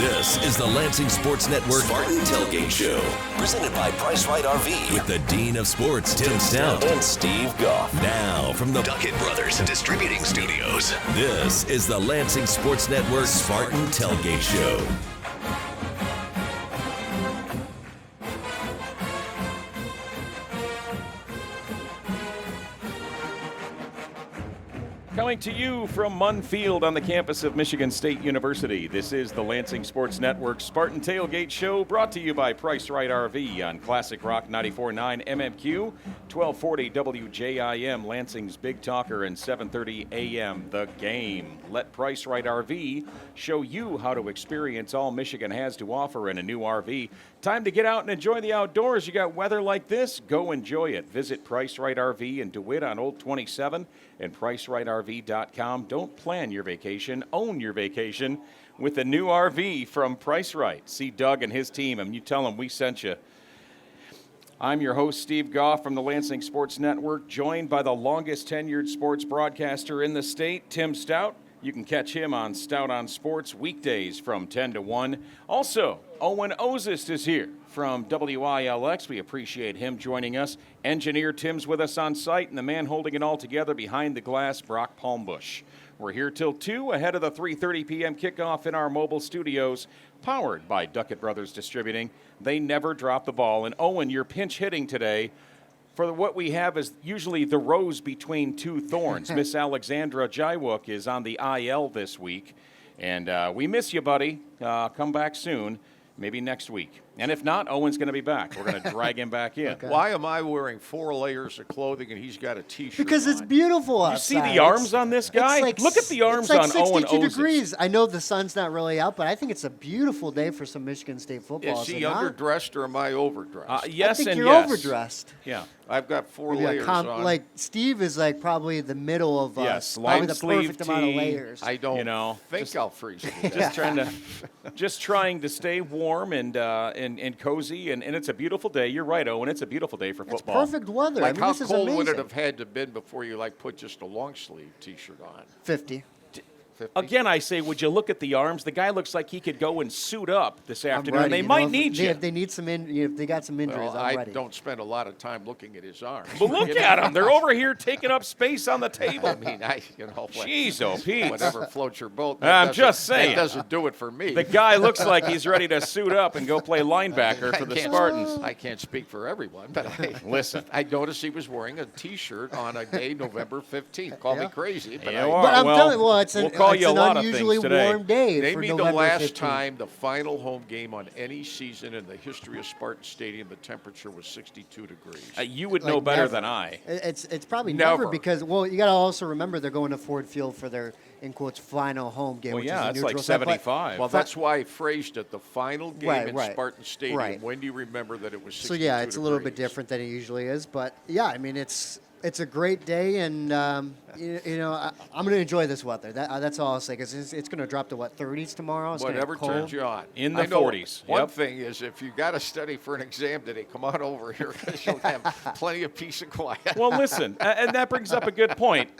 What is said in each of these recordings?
This is the Lansing Sports Network Spartan Tailgate Show, presented by Price Right RV, with the Dean of Sports, Tim Staudt, and Steve Goff. Now, from the Duckett Brothers Distributing Studios, this is the Lansing Sports Network Spartan Tailgate Show. Coming to you from Munn Field on the campus of Michigan State University, this is the Lansing Sports Network Spartan Tailgate Show, brought to you by Price Right RV on Classic Rock 94.9 MMQ, 1240 WJIM, Lansing's Big Talker, and 730 AM The Game. Let Price Right RV show you how to experience all Michigan has to offer in a new RV. Time to get out and enjoy the outdoors. You got weather like this? Go enjoy it. Visit Price Right RV in DeWitt on Old 27 and PriceRightRV.com. Don't plan your vacation, own your vacation with a new RV from Price Right. See Doug and his team, and you tell them we sent you. I'm your host, Steve Goff, from the Lansing Sports Network, joined by the longest tenured sports broadcaster in the state, Tim Staudt. You can catch him on Staudt on Sports weekdays from 10 to 1. Also, Owen Oszust is here from WILX. We appreciate him joining us. Engineer Tim's with us on site, and the man holding it all together behind the glass, Brock Palmbush. We're here till 2, ahead of the 3:30 p.m. kickoff in our mobile studios, powered by Duckett Brothers Distributing. They never drop the ball. And Owen, you're pinch hitting today for what we have is usually the rose between two thorns. Miss Alexandra Jaiwook is on the IL this week, and we miss you, buddy. Come back soon, maybe next week. And if not, Owen's going to be back. We're going to drag him back in. Okay. Why am I wearing 4 layers of clothing and he's got a T-shirt Because it's on? beautiful outside. You see the arms on this guy? Look at the arms on Owen Oszust. It's like 62 degrees. I know the sun's not really out, but I think it's a beautiful day for some Michigan State football. Is he underdressed or am I overdressed? Yes, I think and you're yes. overdressed. Yeah. I've got 4 layers on. Like Steve is like probably the middle of yes, probably long the sleeve perfect amount of tee. layers. I don't think I'll freeze to death. Just trying to stay warm and cozy, and it's a beautiful day. You're right, Owen. It's a beautiful day for football. It's perfect weather. Like, how this is cold would it amazing. have had to been before you put just a long sleeve T-shirt on? 50. 50? Again, I say, would you look at the arms? The guy looks like he could go and suit up this afternoon. Ready, They might need you. If they need some, if they got some injuries, Well, I'm I ready. don't spend a lot of time looking at his arms. But look at them. They're over here taking up space on the table. I mean, Jeez, oh, Pete. Whatever floats your boat. I'm just saying. That doesn't do it for me. The guy looks like he's ready to suit up and go play linebacker for the Spartans. I can't speak for everyone, but Listen. I noticed he was wearing a T-shirt on a day, November 15th. Call me crazy, but You I, are. But I'm Well, telling you, it's we'll an, call it's you a an lot of unusually things today. warm day name for me the November last 15th. time the final home game on any season in the history of Spartan Stadium, the temperature was 62 degrees. You would know better than I. It's probably Never. never because, well, you got to also remember they're going to Ford Field for their, in quotes, final home game. Well, which yeah, is a it's like neutral site. But 75. Well, that's why I phrased it, the final game in Right. Spartan Stadium. Right. When do you remember that it was 62 So, yeah, it's a little bit degrees? different than it usually is. But, yeah, I mean, it's a great day, and, I'm going to enjoy this weather. That's all I'll say, because it's going to drop to, 30s tomorrow? It's gonna Whatever get cold. turns you on. In the I know 40s. One Yep. thing is, if you got to study for an exam today, come on over here because you'll have plenty of peace and quiet. Well, listen, and that brings up a good point.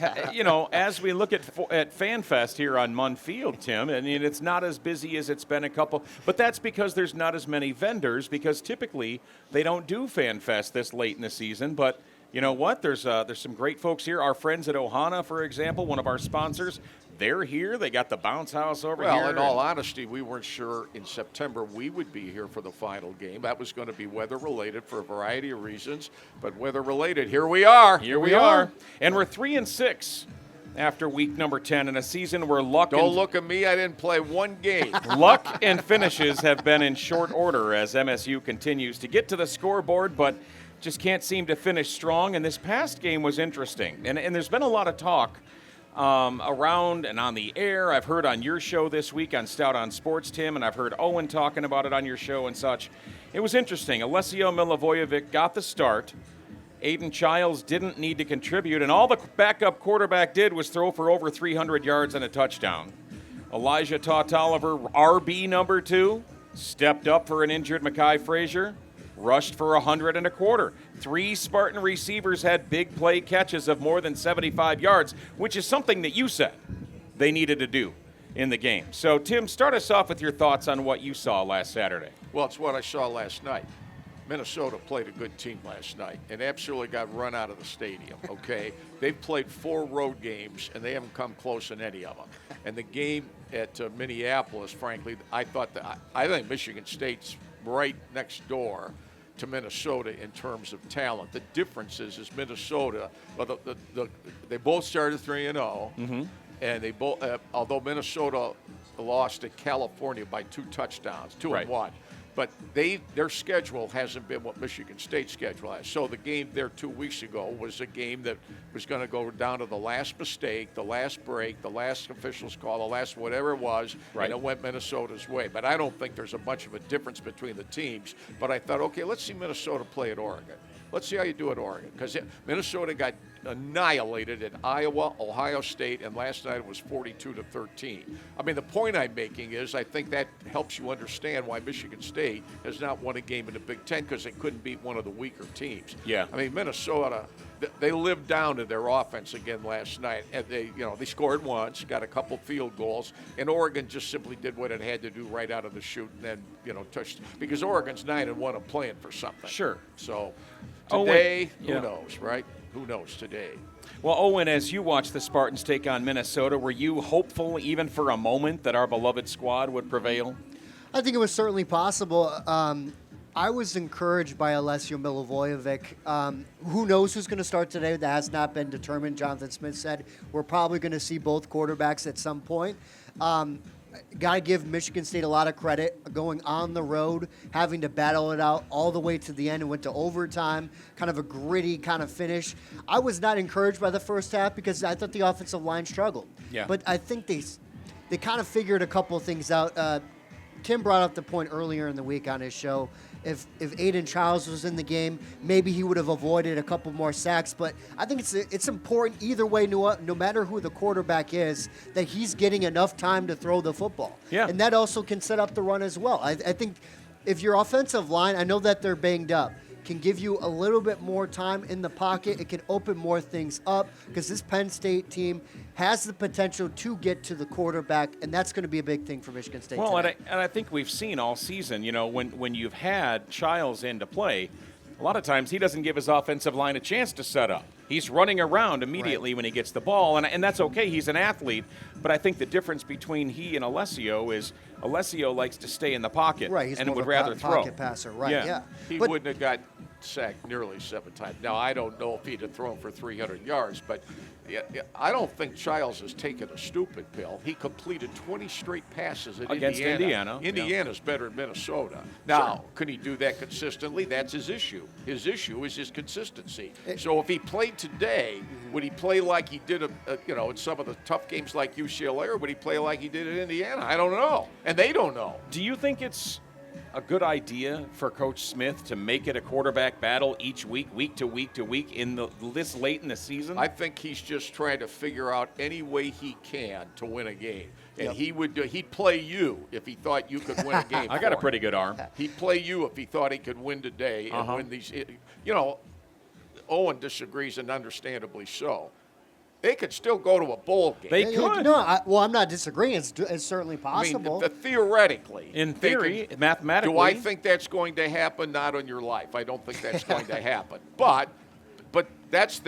As we look at FanFest here on Munn Field, Tim, I mean, it's not as busy as it's been a couple, but that's because there's not as many vendors, because typically they don't do FanFest this late in the season, but you know what? There's some great folks here. Our friends at Ohana, for example, one of our sponsors, they're here. They got the bounce house over here. Well, in all honesty, we weren't sure in September we would be here for the final game. That was going to be weather-related for a variety of reasons, but weather-related, here we are. Here we are. And we're 3-6 after week number 10 in a season where luck Don't look at me. I didn't play one game. luck and finishes have been in short order as MSU continues to get to the scoreboard, but just can't seem to finish strong. And this past game was interesting. And there's been a lot of talk around and on the air. I've heard on your show this week on Staudt on Sports, Tim, and I've heard Owen talking about it on your show and such. It was interesting. Alessio Milivojevic got the start. Aiden Childs didn't need to contribute, and all the backup quarterback did was throw for over 300 yards and a touchdown. Elijah Tautoliver, RB number 2, stepped up for an injured Mekhi Frazier, rushed for 100 and a quarter. 3 Spartan receivers had big play catches of more than 75 yards, which is something that you said they needed to do. in the game. So, Tim, start us off with your thoughts on what you saw last Saturday. Well, it's what I saw last night. Minnesota played a good team last night and absolutely got run out of the stadium, okay? They've played 4 road games, and they haven't come close in any of them. And the game at Minneapolis, frankly, I think Michigan State's right next door to Minnesota in terms of talent. The difference is Minnesota, well, they both started 3-0, and they both, although Minnesota lost to California by 2 touchdowns, 2-1. But their schedule hasn't been what Michigan State's schedule has. So the game there 2 weeks ago was a game that was going to go down to the last mistake, the last break, the last official's call, the last whatever it was, and it went Minnesota's way. But I don't think there's much of a difference between the teams. But I thought, okay, let's see Minnesota play at Oregon. Let's see how you do at Oregon, because Minnesota got annihilated in Iowa, Ohio State, and last night it was 42-13. I mean, the point I'm making is I think that helps you understand why Michigan State has not won a game in the Big Ten, because they couldn't beat one of the weaker teams. Yeah. I mean, Minnesota, they lived down to their offense again last night, and they scored once, got a couple field goals, and Oregon just simply did what it had to do right out of the chute, and then touched, because Oregon's 9-1 and playing for something. Sure. So today, who knows, right? Who knows today? Well, Owen, as you watched the Spartans take on Minnesota, were you hopeful even for a moment that our beloved squad would prevail? I think it was certainly possible. I was encouraged by Alessio Milivojevic. Who knows who's going to start today? That has not been determined. Jonathan Smith said we're probably going to see both quarterbacks at some point. Got to give Michigan State a lot of credit going on the road, having to battle it out all the way to the end and went to overtime, kind of a gritty kind of finish. I was not encouraged by the first half because I thought the offensive line struggled. Yeah. But I think they kind of figured a couple of things out. Tim brought up the point earlier in the week on his show. If Aiden Childs was in the game, maybe he would have avoided a couple more sacks. But I think it's important either way, no matter who the quarterback is, that he's getting enough time to throw the football. Yeah. And that also can set up the run as well. I think if your offensive line, I know that they're banged up, can give you a little bit more time in the pocket. It can open more things up because this Penn State team has the potential to get to the quarterback, and that's going to be a big thing for Michigan State. Well, today. and I think we've seen all season, when you've had Childs into play, a lot of times he doesn't give his offensive line a chance to set up. He's running around immediately when he gets the ball, and that's okay. He's an athlete. But I think the difference between he and Alessio is Alessio likes to stay in the pocket he's and more would of a rather throw. pocket passer, right? Yeah. He wouldn't have got sacked nearly 7 times. Now, I don't know if he'd have thrown for 300 yards, but I don't think Childs has taken a stupid pill. He completed 20 straight passes at against Indiana. Indiana's better than Minnesota. Now, could he do that consistently? That's his issue. His issue is his consistency. So if he played today, would he play like he did, in some of the tough games like UCLA, or would he play like he did at Indiana? I don't know, and they don't know. Do you think it's a good idea for Coach Smith to make it a quarterback battle each week to week this late in the season? I think he's just trying to figure out any way he can to win a game. And he'd play you if he thought you could win a game. I got a pretty good arm. He'd play you if he thought he could win today and win these. Owen disagrees, and understandably so. They could still go to a bowl game. They could. No, I'm not disagreeing. It's certainly possible. I mean, theoretically. In theory, mathematically. Do I think that's going to happen? Not on your life. I don't think that's going to happen. But that's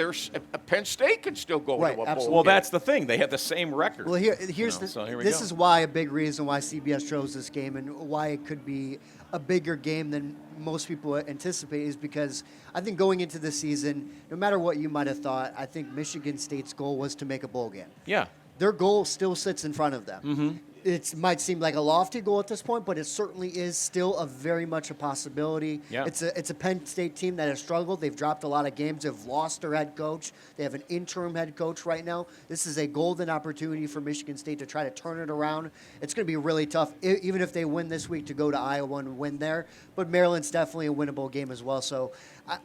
Penn State could still go to a bowl game. Well, that's the thing. They have the same record. Well, here we go. This is why a big reason why CBS chose this game and why it could be a bigger game than most people anticipate is because I think going into the season, no matter what you might have thought, I think Michigan State's goal was to make a bowl game. Yeah. Their goal still sits in front of them. Mm-hmm. It might seem like a lofty goal at this point, but it certainly is still very much a possibility. Yeah. It's a Penn State team that has struggled. They've dropped a lot of games. They've lost their head coach. They have an interim head coach right now. This is a golden opportunity for Michigan State to try to turn it around. It's going to be really tough, even if they win this week, to go to Iowa and win there. But Maryland's definitely a winnable game as well. So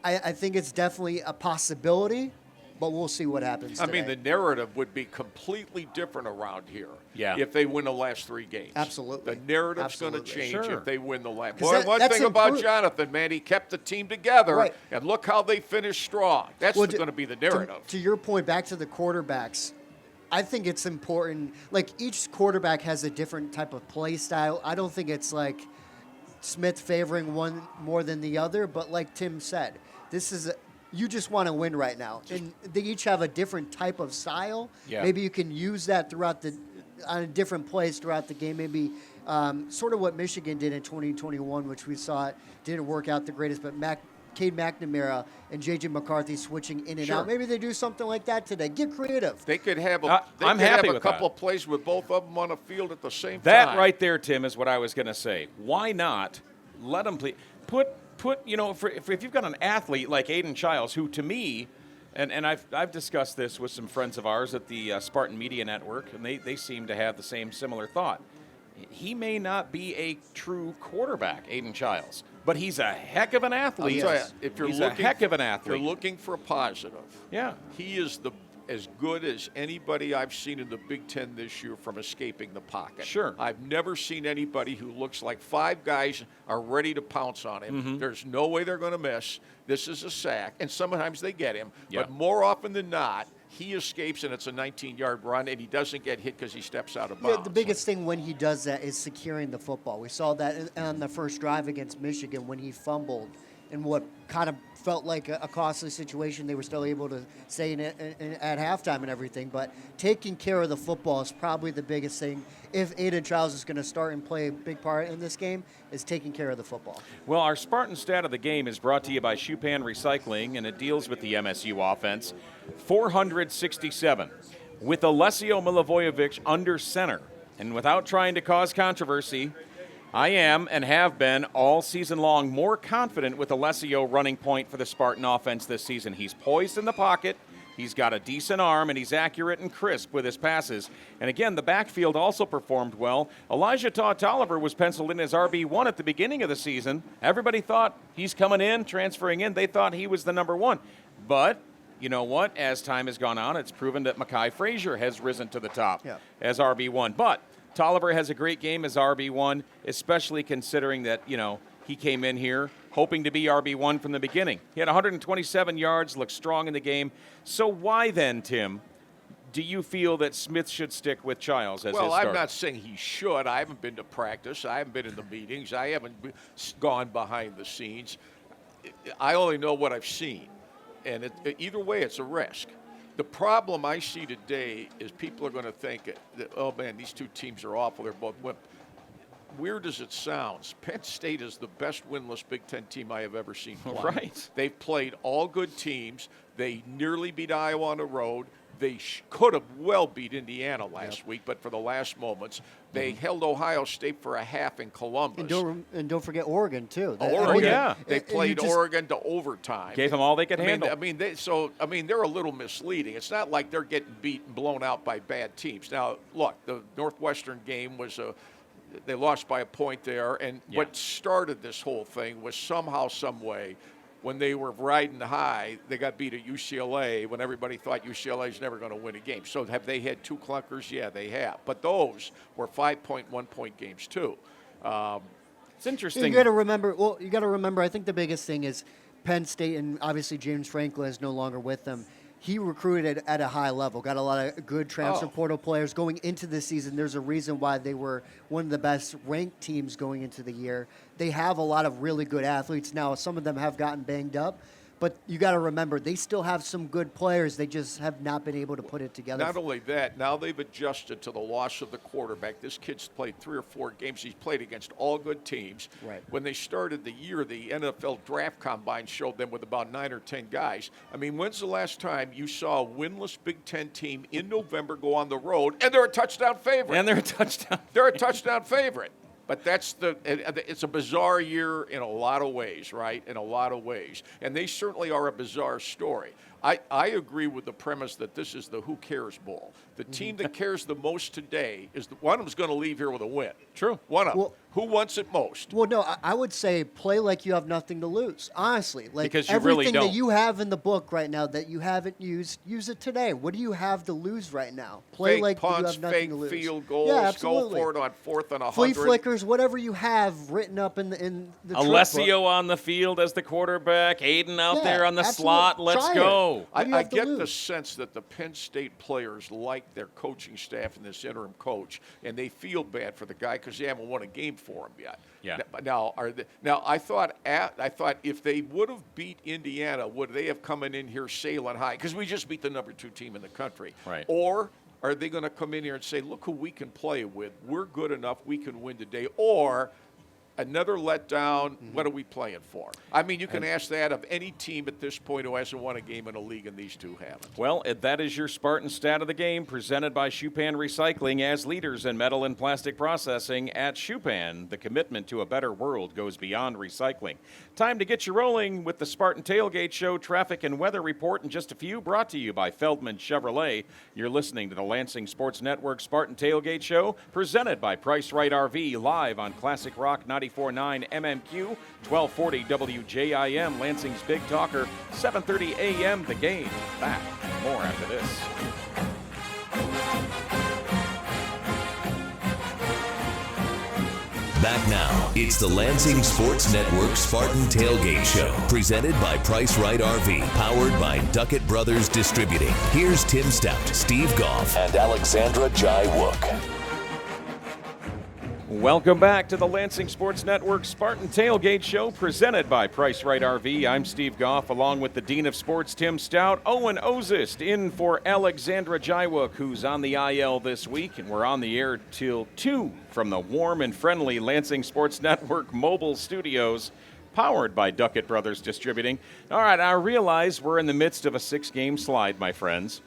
I think it's definitely a possibility. But we'll see what happens today. I mean, the narrative would be completely different around here if they win the last 3 games. Absolutely. The narrative's going to change if they win the last. Boy, one thing about Jonathan, man, he kept the team together, and look how they finished strong. That's going to be the narrative. To your point, back to the quarterbacks, I think it's important. Like, each quarterback has a different type of play style. I don't think it's like Smith favoring one more than the other, but like Tim said, you just want to win right now. And they each have a different type of style. Yeah. Maybe you can use that on different plays throughout the game. Maybe sort of what Michigan did in 2021, which we saw it didn't work out the greatest, but Cade McNamara and J.J. McCarthy switching in and out. Maybe they do something like that today. Get creative. They could have I'm happy with couple that. of plays with both of them on the field at the same time. That right there, Tim, is what I was going to say. Why not let them play? Put if you've got an athlete like Aiden Childs, who to me, and I've discussed this with some friends of ours at the Spartan Media Network, and they seem to have the similar thought. He may not be a true quarterback, Aiden Childs, but he's a heck of an athlete. I'll tell you, if you're he's looking a heck of an athlete. If you're looking for a positive. Yeah. He is as good as anybody I've seen in the Big Ten this year from escaping the pocket. Sure. I've never seen anybody who looks like five guys are ready to pounce on him. Mm-hmm. There's no way they're going to miss. This is a sack, and sometimes they get him. Yep. But more often than not, he escapes, and it's a 19-yard run, and he doesn't get hit because he steps out of bounds. Yeah, the biggest thing when he does that is securing the football. We saw that on the first drive against Michigan when he fumbled in what kind of felt like a costly situation. They were still able to stay in it at halftime and everything. But taking care of the football is probably the biggest thing. If Aiden Childs is going to start and play a big part in this game, is taking care of the football. Well, our Spartan stat of the game is brought to you by Shupan Recycling, and it deals with the MSU offense. 467 with Alessio Milivojevic under center. And without trying to cause controversy, I am and have been all season long more confident with Alessio running point for the Spartan offense this season. He's poised in the pocket. He's got a decent arm, and he's accurate and crisp with his passes. And again, the backfield also performed well. Elijah Toliver was penciled in as RB1 at the beginning of the season. Everybody thought he's coming in, transferring in. They thought he was the number one. But you know what? As time has gone on, it's proven that Mekhi Frazier has risen to the top as RB1. But Toliver has a great game as RB1, especially considering that, he came in here hoping to be RB1 from the beginning. He had 127 yards, looked strong in the game. So why then, Tim, do you feel that Smith should stick with Childs as his starter? I'm not saying he should. I haven't been to practice. I haven't been in the meetings. I haven't gone behind the scenes. I only know what I've seen. And either way, it's a risk. The problem I see today is people are going to think that, oh, man, these two teams are awful. They're both wimp. Weird as it sounds, Penn State is the best winless Big Ten team I have ever seen play. Right. They've played all good teams. They nearly beat Iowa on the road. They could have well beat Indiana last week, but for the last moments, they held Ohio State for a half in Columbus. And don't forget Oregon, too. Oregon. They played Oregon to overtime. Gave them all they could handle. They're a little misleading. It's not like they're getting beat and blown out by bad teams. Now, look, the Northwestern game was they lost by a point there, and what started this whole thing was somehow, some way, when they were riding high, they got beat at UCLA when everybody thought UCLA's never going to win a game. So have they had two clunkers? Yeah, they have. But those were 5-point, 1-point games too. It's interesting. You got to remember. I think the biggest thing is Penn State, and obviously James Franklin is no longer with them. He recruited at a high level, got a lot of good transfer portal players going into the season. There's a reason why they were one of the best ranked teams going into the year. They have a lot of really good athletes now. Some of them have gotten banged up, but you got to remember they still have some good players. They just have not been able to put it together. Not only that, now they've adjusted to the loss of the quarterback. This kid's played 3 or 4 games. He's played against all good teams. Right. When they started the year, the NFL draft combine showed them with about 9 or 10 guys. I mean, when's the last time you saw a winless Big Ten team in November go on the road and they're a touchdown favorite? They're a touchdown favorite. But it's a bizarre year in a lot of ways, right? In a lot of ways. And they certainly are a bizarre story. I agree with the premise that this is the who cares bowl. The team that cares the most today is one of them's going to leave here with a win. True. One of them. Who wants it most? Well, no, I would say play like you have nothing to lose. Honestly, like because you everything really don't. that you have in the book right now that you haven't used, use it today. What do you have to lose right now? Play fake like punts, you have nothing fake to lose. Field goals. Yeah, absolutely. Go for it on 4th and 100. Flea flickers, whatever you have written up in the Alessio on the field as the quarterback, Aiden out there on the absolutely. slot. Let's Try go. go. I get the sense that the Penn State players like their coaching staff and this interim coach, and they feel bad for the guy because they haven't won a game for him yet. Yeah. Now, I thought if they would have beat Indiana, would they have come in here sailing high? Because we just beat the number 2 team in the country. Right. Or are they going to come in here and say, look who we can play with. We're good enough. We can win today. Or another letdown. What are we playing for? I mean, you can ask that of any team at this point who hasn't won a game in a league, and these two haven't. Well, that is your Spartan stat of the game, presented by Schupan Recycling. As leaders in metal and plastic processing at Schupan, the commitment to a better world goes beyond recycling. Time to get you rolling with the Spartan Tailgate Show traffic and weather report in just a few, brought to you by Feldman Chevrolet. You're listening to the Lansing Sports Network Spartan Tailgate Show, presented by Price Right RV, live on Classic Rock 94.9 MMQ, 1240 WJIM, Lansing's Big Talker, 7:30 a.m. The Game. Back. More after this. Back now, it's the Lansing Sports Network Spartan Tailgate Show, presented by Price Right RV, powered by Duckett Brothers Distributing. Here's Tim Staudt, Steve Goff, and Alexandra Jai-Wook. Welcome back to the Lansing Sports Network Spartan Tailgate Show, presented by Price Right RV. I'm Steve Goff, along with the Dean of Sports, Tim Staudt. Owen Oszust in for Alexandra Jai-Wook, who's on the IL this week, and we're on the air till 2 from the warm and friendly Lansing Sports Network mobile studios, powered by Duckett Brothers Distributing. All right, I realize we're in the midst of a 6-game slide, my friends.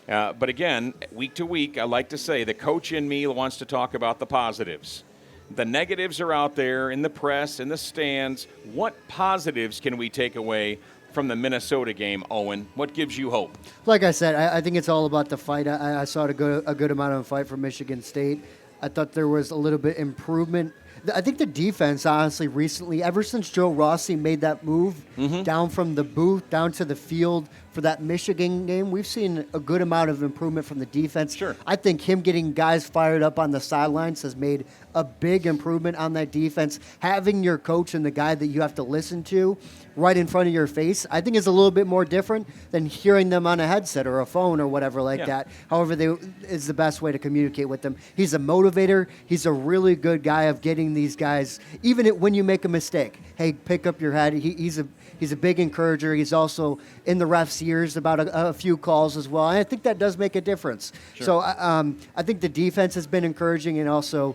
But again, week to week, I like to say the coach in me wants to talk about the positives. The negatives are out there in the press, in the stands. What positives can we take away from the Minnesota game, Owen? What gives you hope? Like I said, I think it's all about the fight. I saw a good amount of fight from Michigan State. I thought there was a little bit improvement. I think the defense, honestly, recently, ever since Joe Rossi made that move down from the booth down to the field for that Michigan game, we've seen a good amount of improvement from the defense. Sure. I think him getting guys fired up on the sidelines has made a big improvement on that defense. Having your coach and the guy that you have to listen to right in front of your face, I think is a little bit more different than hearing them on a headset or a phone or whatever like that. However, is the best way to communicate with them. He's a motivator. He's a really good guy of getting these guys, even when you make a mistake, hey, pick up your head. He's a big encourager. He's also in the refs' ears about a few calls as well. And I think that does make a difference. Sure. So I think the defense has been encouraging, and also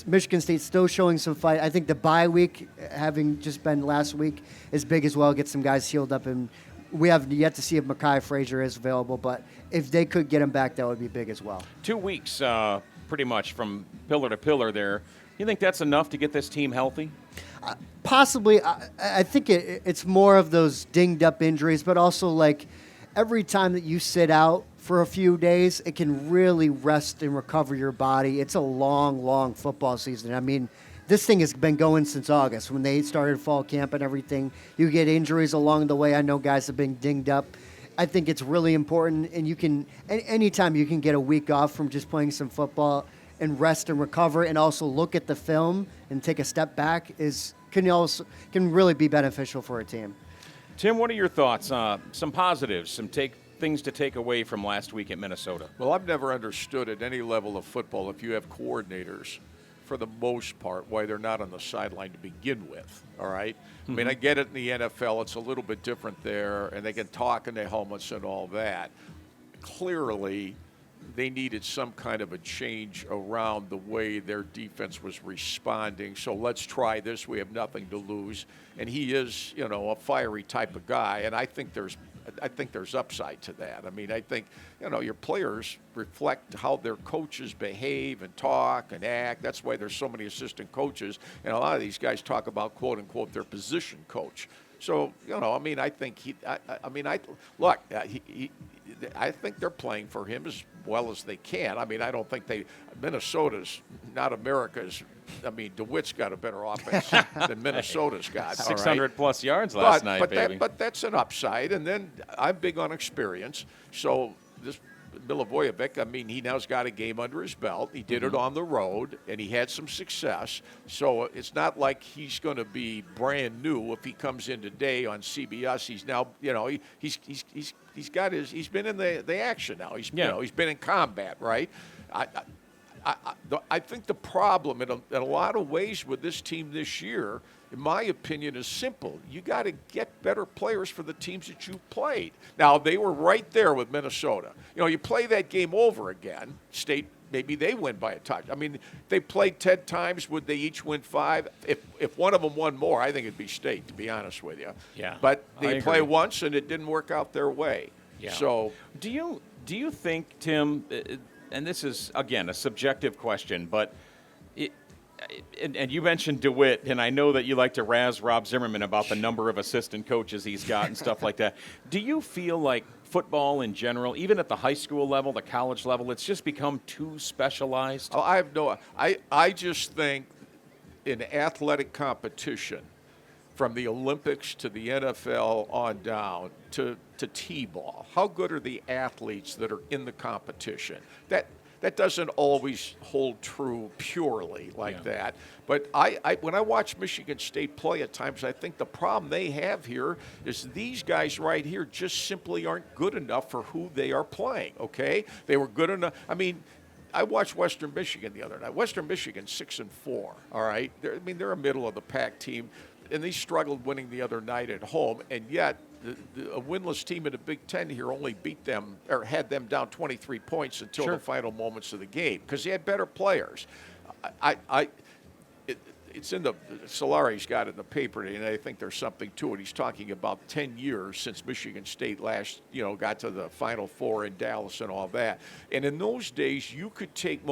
Michigan State still showing some fight. I think the bye week, having just been last week, is big as well. Get some guys healed up, and we have yet to see if Mekhi Frazier is available, but if they could get him back, that would be big as well. 2 weeks, pretty much from pillar to pillar there. You think that's enough to get this team healthy? Possibly. I think it's more of those dinged up injuries, but also like every time that you sit out for a few days, it can really rest and recover your body. It's a long, long football season. I mean, this thing has been going since August when they started fall camp and everything. You get injuries along the way. I know guys have been dinged up. I think it's really important, and you can anytime you can get a week off from just playing some football and rest and recover, and also look at the film and take a step back can really be beneficial for a team. Tim, what are your thoughts? Some positives, some things to take away from last week at Minnesota. Well, I've never understood at any level of football, if you have coordinators, for the most part, why they're not on the sideline to begin with, all right? I mean, I get it in the NFL. It's a little bit different there, and they can talk in their helmets and all that. Clearly, they needed some kind of a change around the way their defense was responding. So let's try this. We have nothing to lose. And he is, a fiery type of guy, and I think there's upside to that. I mean, I think, your players reflect how their coaches behave and talk and act. That's why there's so many assistant coaches, and a lot of these guys talk about, quote unquote, their position coach. So, I think I think they're playing for him as well as they can. I mean, I don't think Minnesota's not America's. I mean, DeWitt's got a better offense than Minnesota's got. 600 plus yards last night, baby. But that's an upside. And then I'm big on experience. So Milivojevic, I mean, he now's got a game under his belt. He did it on the road, and he had some success. So it's not like he's going to be brand new if he comes in today on CBS. He's now, he's been in the action now. He's been in combat, right? I think the problem in a lot of ways with this team this year, in my opinion, is simple. You got to get better players for the teams that you played. Now, they were right there with Minnesota. You play that game over again, State, maybe they win by a touch. I mean, they played 10 times. Would they each win 5? If one of them won more, I think it'd be State, to be honest with you. Yeah. But they play once, and it didn't work out their way. Yeah. So do you think, Tim, and this is, again, a subjective question, but and you mentioned DeWitt, and I know that you like to razz Rob Zimmerman about the number of assistant coaches he's got and stuff like that. Do you feel like football in general, even at the high school level, the college level, it's just become too specialized? I just think in athletic competition, from the Olympics to the NFL on down to T-ball, how good are the athletes that are in the competition? That doesn't always hold true purely like that. But when I watch Michigan State play at times, I think the problem they have here is these guys right here just simply aren't good enough for who they are playing, okay? They were good enough. I mean, I watched Western Michigan the other night. Western Michigan 6-4, all right? They're a middle-of-the-pack team, and they struggled winning the other night at home, and yet a winless team in the Big Ten here only beat them or had them down 23 points until the final moments of the game because they had better players. It's in the Solari's got it in the paper, and I think there's something to it. He's talking about 10 years since Michigan State last, got to the Final Four in Dallas and all that. And in those days, you could take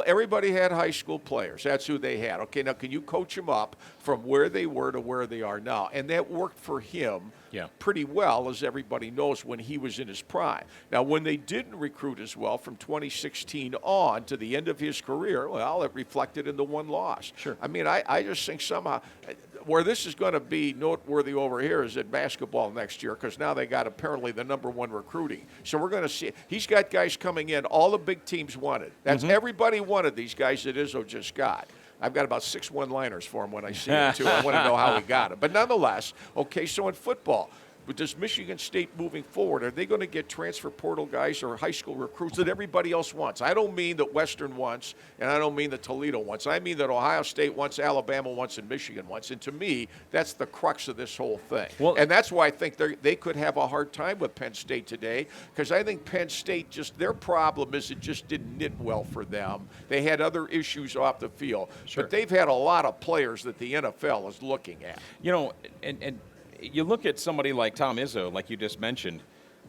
everybody had high school players. That's who they had. Okay, now can you coach them up from where they were to where they are now? And that worked for him pretty well, as everybody knows, when he was in his prime. Now, when they didn't recruit as well from 2016 on to the end of his career, well, it reflected in the one loss. Sure. I mean, I just think somehow where this is going to be noteworthy over here is at basketball next year because now they got apparently the #1 recruiting. So we're going to see. He's got guys coming in all the big teams wanted. That's everybody wanted these guys that Izzo just got. I've got about 6 one-liners for him when I see him, too. I want to know how he got it. But nonetheless, okay, so in football, does Michigan State moving forward, are they going to get transfer portal guys or high school recruits that everybody else wants? I don't mean that Western wants, and I don't mean that Toledo wants. I mean that Ohio State wants, Alabama wants, and Michigan wants. And to me, that's the crux of this whole thing. Well, and that's why I think they could have a hard time with Penn State today, because I think Penn State their problem is it just didn't knit well for them. They had other issues off the field. Sure. But they've had a lot of players that the NFL is looking at. And you look at somebody like Tom Izzo, like you just mentioned.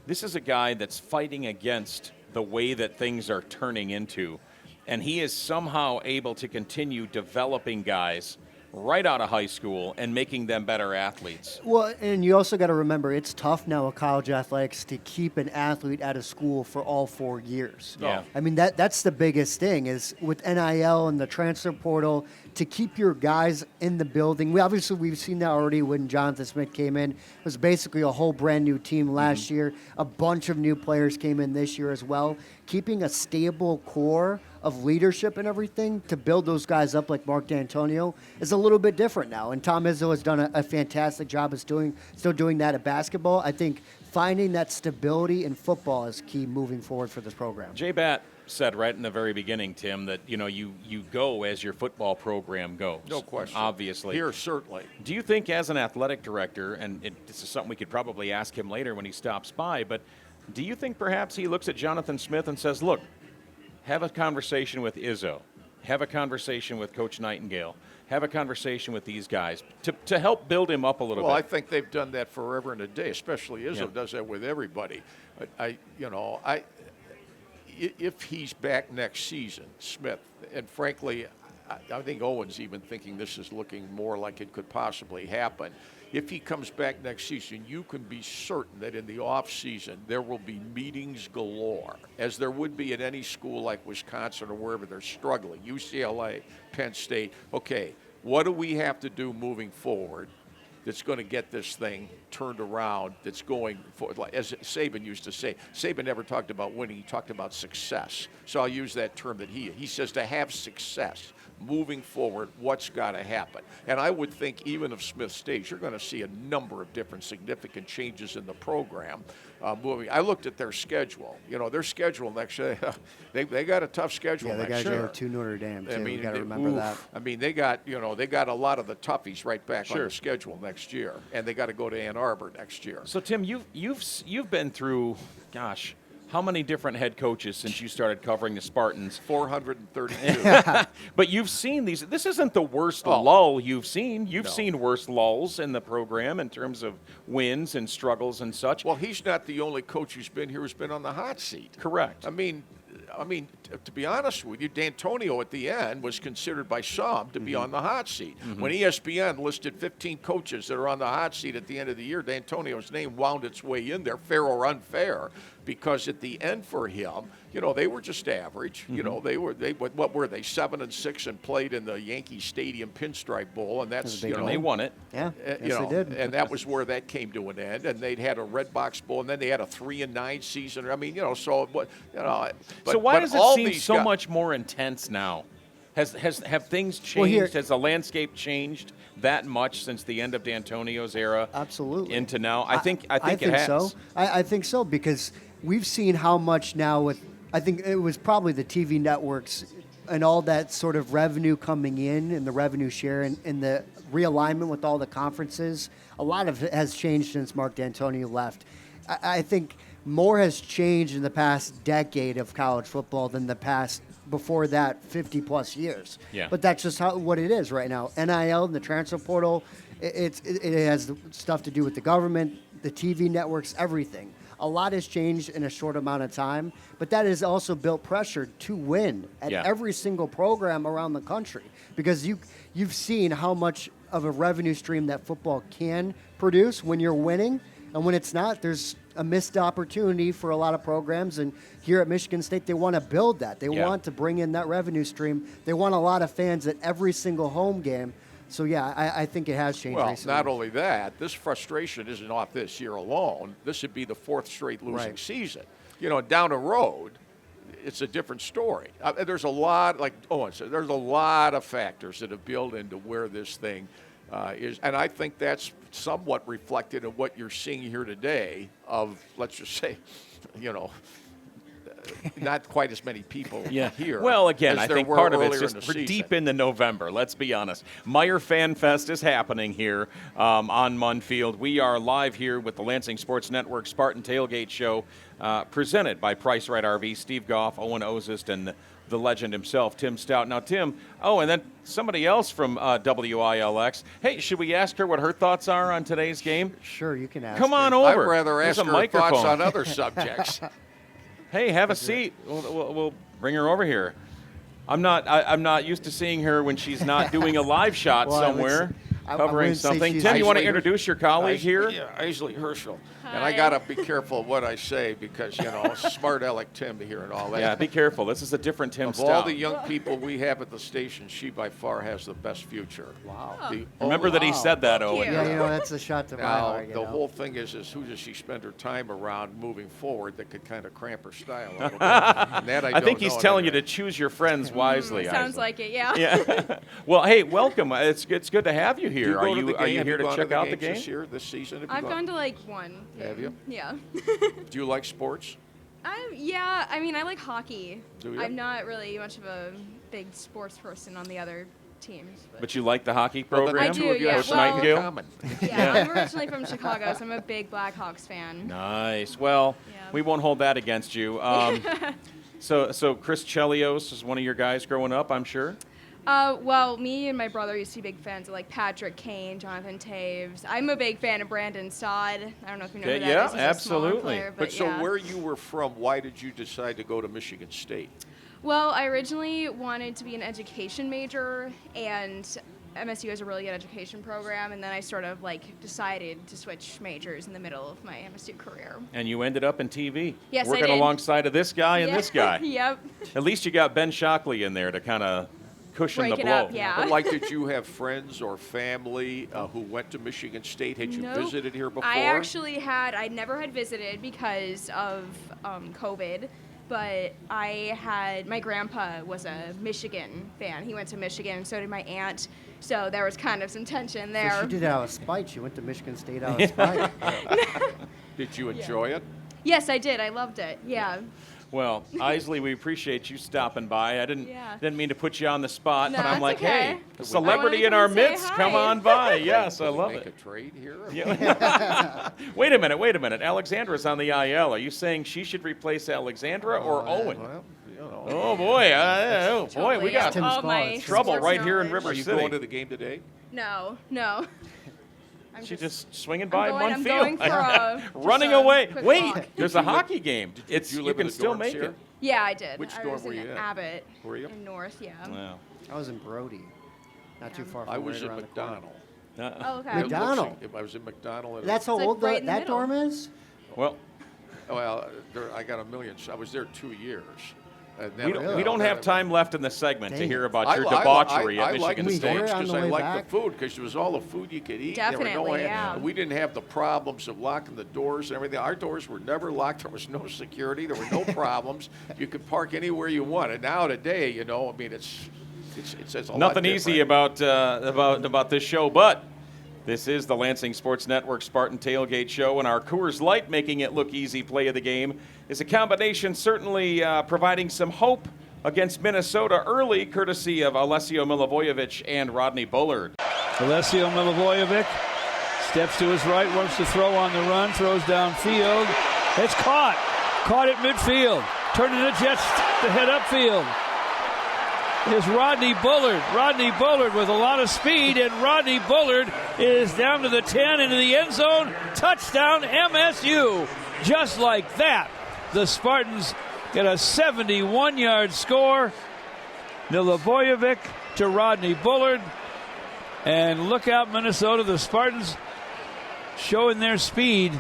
This is a guy that's fighting against the way that things are turning into, and he is somehow able to continue developing guys right out of high school and making them better athletes. Well, and you also got to remember, it's tough now with college athletics to keep an athlete out of school for all 4 years. Yeah. I mean, that's the biggest thing is with NIL and the transfer portal, to keep your guys in the building. We've seen that already when Jonathan Smith came in. It was basically a whole brand new team last year. A bunch of new players came in this year as well. Keeping a stable core of leadership and everything to build those guys up like Mark D'Antonio is a little bit different now. And Tom Izzo has done a fantastic job of still doing that at basketball. I think finding that stability in football is key moving forward for this program. Jay Batt said right in the very beginning, Tim, that you go as your football program goes. No question. Obviously. Here, certainly. Do you think as an athletic director, and this is something we could probably ask him later when he stops by, but do you think perhaps he looks at Jonathan Smith and says, look, have a conversation with Izzo, have a conversation with Coach Nightingale, have a conversation with these guys to help build him up a little bit? Well, I think they've done that forever and a day, especially Izzo does that with everybody. If he's back next season, Smith, and frankly, I think Owen's even thinking this is looking more like it could possibly happen. If he comes back next season, you can be certain that in the off season there will be meetings galore, as there would be at any school like Wisconsin or wherever they're struggling, UCLA, Penn State. Okay, what do we have to do moving forward that's going to get this thing turned around, that's going for, like, as Saban used to say, Saban never talked about winning, he talked about success. So I'll use that term that he says to have success moving forward, what's got to happen. And I would think even if Smith stays, you're going to see a number of different significant changes in the program moving. I looked at their schedule. Their schedule next year, they got a tough schedule next year. Yeah, they got to go to Notre Dame, too. You got to remember that. I mean, they got a lot of the toughies right back on the schedule next year, and they got to go to Ann Arbor next year. So, Tim, you've been through, gosh, how many different head coaches since you started covering the Spartans? 432. But you've seen these. This isn't the worst lull you've seen. You've seen worse lulls in the program in terms of wins and struggles and such. Well, he's not the only coach who's been here who's been on the hot seat. Correct. I mean, to be honest with you, D'Antonio at the end was considered by some to be on the hot seat. When ESPN listed 15 coaches that are on the hot seat at the end of the year, D'Antonio's name wound its way in there, fair or unfair, because at the end for him, they were just average. What were they, 7-6 and played in the Yankee Stadium Pinstripe Bowl, and that's they won it. Yeah, yes, they did. And that was where that came to an end. And they'd had a Red Box Bowl, and then they had a 3-9 season. I mean, so why does it seem so much more intense now? Have things changed? Has the landscape changed that much since the end of D'Antonio's era? Absolutely. Into now, I think it has. So. I think so, because we've seen how much now with. I think it was probably the TV networks and all that sort of revenue coming in and the revenue share and the realignment with all the conferences. A lot of it has changed since Mark D'Antonio left. I think more has changed in the past decade of college football than the past before that 50-plus years. Yeah. But that's just what it is right now. NIL and the transfer portal, it has stuff to do with the government, the TV networks, everything. A lot has changed in a short amount of time, but that has also built pressure to win at every single program around the country, because you've seen how much of a revenue stream that football can produce when you're winning, and when it's not, there's a missed opportunity for a lot of programs. And here at Michigan State, they want to build that. They want to bring in that revenue stream. They want a lot of fans at every single home game. So, I think it has changed recently. Not only that, this frustration isn't off this year alone. This would be the fourth straight losing season. Down the road, it's a different story. There's a lot, like Owen said, there's a lot of factors that have built into where this thing is. And I think that's somewhat reflected in what you're seeing here today of, let's just say, not quite as many people here. Well, again, I think part of it's just we're deep into November. Let's be honest. Meyer Fan Fest is happening here on Munfield. We are live here with the Lansing Sports Network Spartan Tailgate Show, presented by Price Right RV. Steve Goff, Owen Oszust, and the legend himself, Tim Staudt. Now, Tim, and then somebody else from WILX. Hey, should we ask her what her thoughts are on today's game? Sure, you can ask Come on her. over. I'd rather ask her thoughts on other subjects. Hey, have a seat. We'll bring her over here. I'm not used to seeing her when she's not doing a live shot somewhere, covering something. Tim, you want to introduce your colleague here? Yeah, Aisley Herschel. Hi. And I got to be careful what I say because, smart aleck Tim here and all that. Yeah, be careful. This is a different Tim Staudt. Of all the young people we have at the station, she by far has the best future. Wow. Remember that he said that, Owen. you. Yeah, that's a shot to my Now, heart. the whole thing is who does she spend her time around moving forward that could kind of cramp her style a little bit? And that I think don't he's know telling you anyway. to choose your friends wisely. Sounds like it, yeah. Yeah. Well, hey, welcome. It's good to have you Do here. you go Are to the you game? here to check out the game? This year, this season? Have you I've gone to like one. Have you? Yeah. Do you like sports? I like hockey. Do you? I'm not really much of a big sports person on the other teams. But you like the hockey Well, then program? I do, two of you yeah. have something in Nightingale? common. Yeah, I'm originally from Chicago, so I'm a big Blackhawks fan. Nice. Well, Yeah. we won't hold that against you. So Chris Chelios is one of your guys growing up, I'm sure. Well, me and my brother used to be big fans of like Patrick Kane, Jonathan Taves. I'm a big fan of Brandon Saad. I don't know if you know who that Yeah, is. He's a absolutely. smaller player, But so yeah. where you were from, why did you decide to go to Michigan State? Well, I originally wanted to be an education major, and MSU has a really good education program, and then I sort of decided to switch majors in the middle of my MSU career. And you ended up in TV. Yes, I working did. alongside of this guy and Yeah. this guy. Yep. At least you got Ben Shockley in there to kind of cushion break the it blow. up. Yeah. But like, did you have friends or family who went to Michigan State? Had you Nope. visited here before? I never had visited because of COVID, but my grandpa was a Michigan fan. He went to Michigan, and so did my aunt. So there was kind of some tension there. So she did it out of spite. She went to Michigan State out of spite. Did you enjoy it? Yes, I did. I loved it. Yeah. Well, Isley, we appreciate you stopping by. I didn't mean to put you on the spot, No, but I'm it's like, okay. hey, a celebrity in I our wanted to come midst, say come hi. on by. Yes, I love Make it. a trade here? Yeah. Wait a minute. Alexandra's on the IL. Are you saying she should replace Alexandra or Owen? Well, you know. Oh boy, we got Tim all my Staudt. trouble sports right here in knowledge. River Are you City. going to the game today? No. I'm She's just swinging by I'm Munfield. going for Running just a away. quick Wait, walk. there's a hockey game. Did you live can in the still dorms make here? it. Yeah, I did. Which I dorm was were in you in? Abbott. Were you? In North, yeah. Wow. I was in Brody, not too far from I was right in around the corner. McDonald. Oh, okay. It looks McDonald? like- I was in McDonald. That's how It's like old right in the that middle. dorm is? Well, Well, I got a million. I was there 2 years. And then- we don't have time left in the segment to Dang hear it. about your debauchery I at like Michigan the State. We're games on because the I way liked back. the food because there was all the food you could eat. Definitely, yeah. We didn't have the problems of locking the doors and everything. Our doors were never locked. There was no security. There were no problems. You could park anywhere you wanted. Now today, you know, I mean, it's a lot Nothing easy different. about this show, but this is the Lansing Sports Network Spartan Tailgate Show, and our Coors Light making it look easy play of the game is a combination certainly providing some hope against Minnesota early, courtesy of Alessio Milivojevic and Rodney Bullard. Alessio Milivojevic steps to his right, wants to throw on the run, throws downfield. It's caught at midfield. Turning the Jets to head upfield. Is Rodney Bullard. Rodney Bullard with a lot of speed, and Rodney Bullard is down to the 10 into the end zone. Touchdown MSU. Just like that, the Spartans get a 71-yard score. Milivojevic to Rodney Bullard. And look out, Minnesota, the Spartans showing their speed.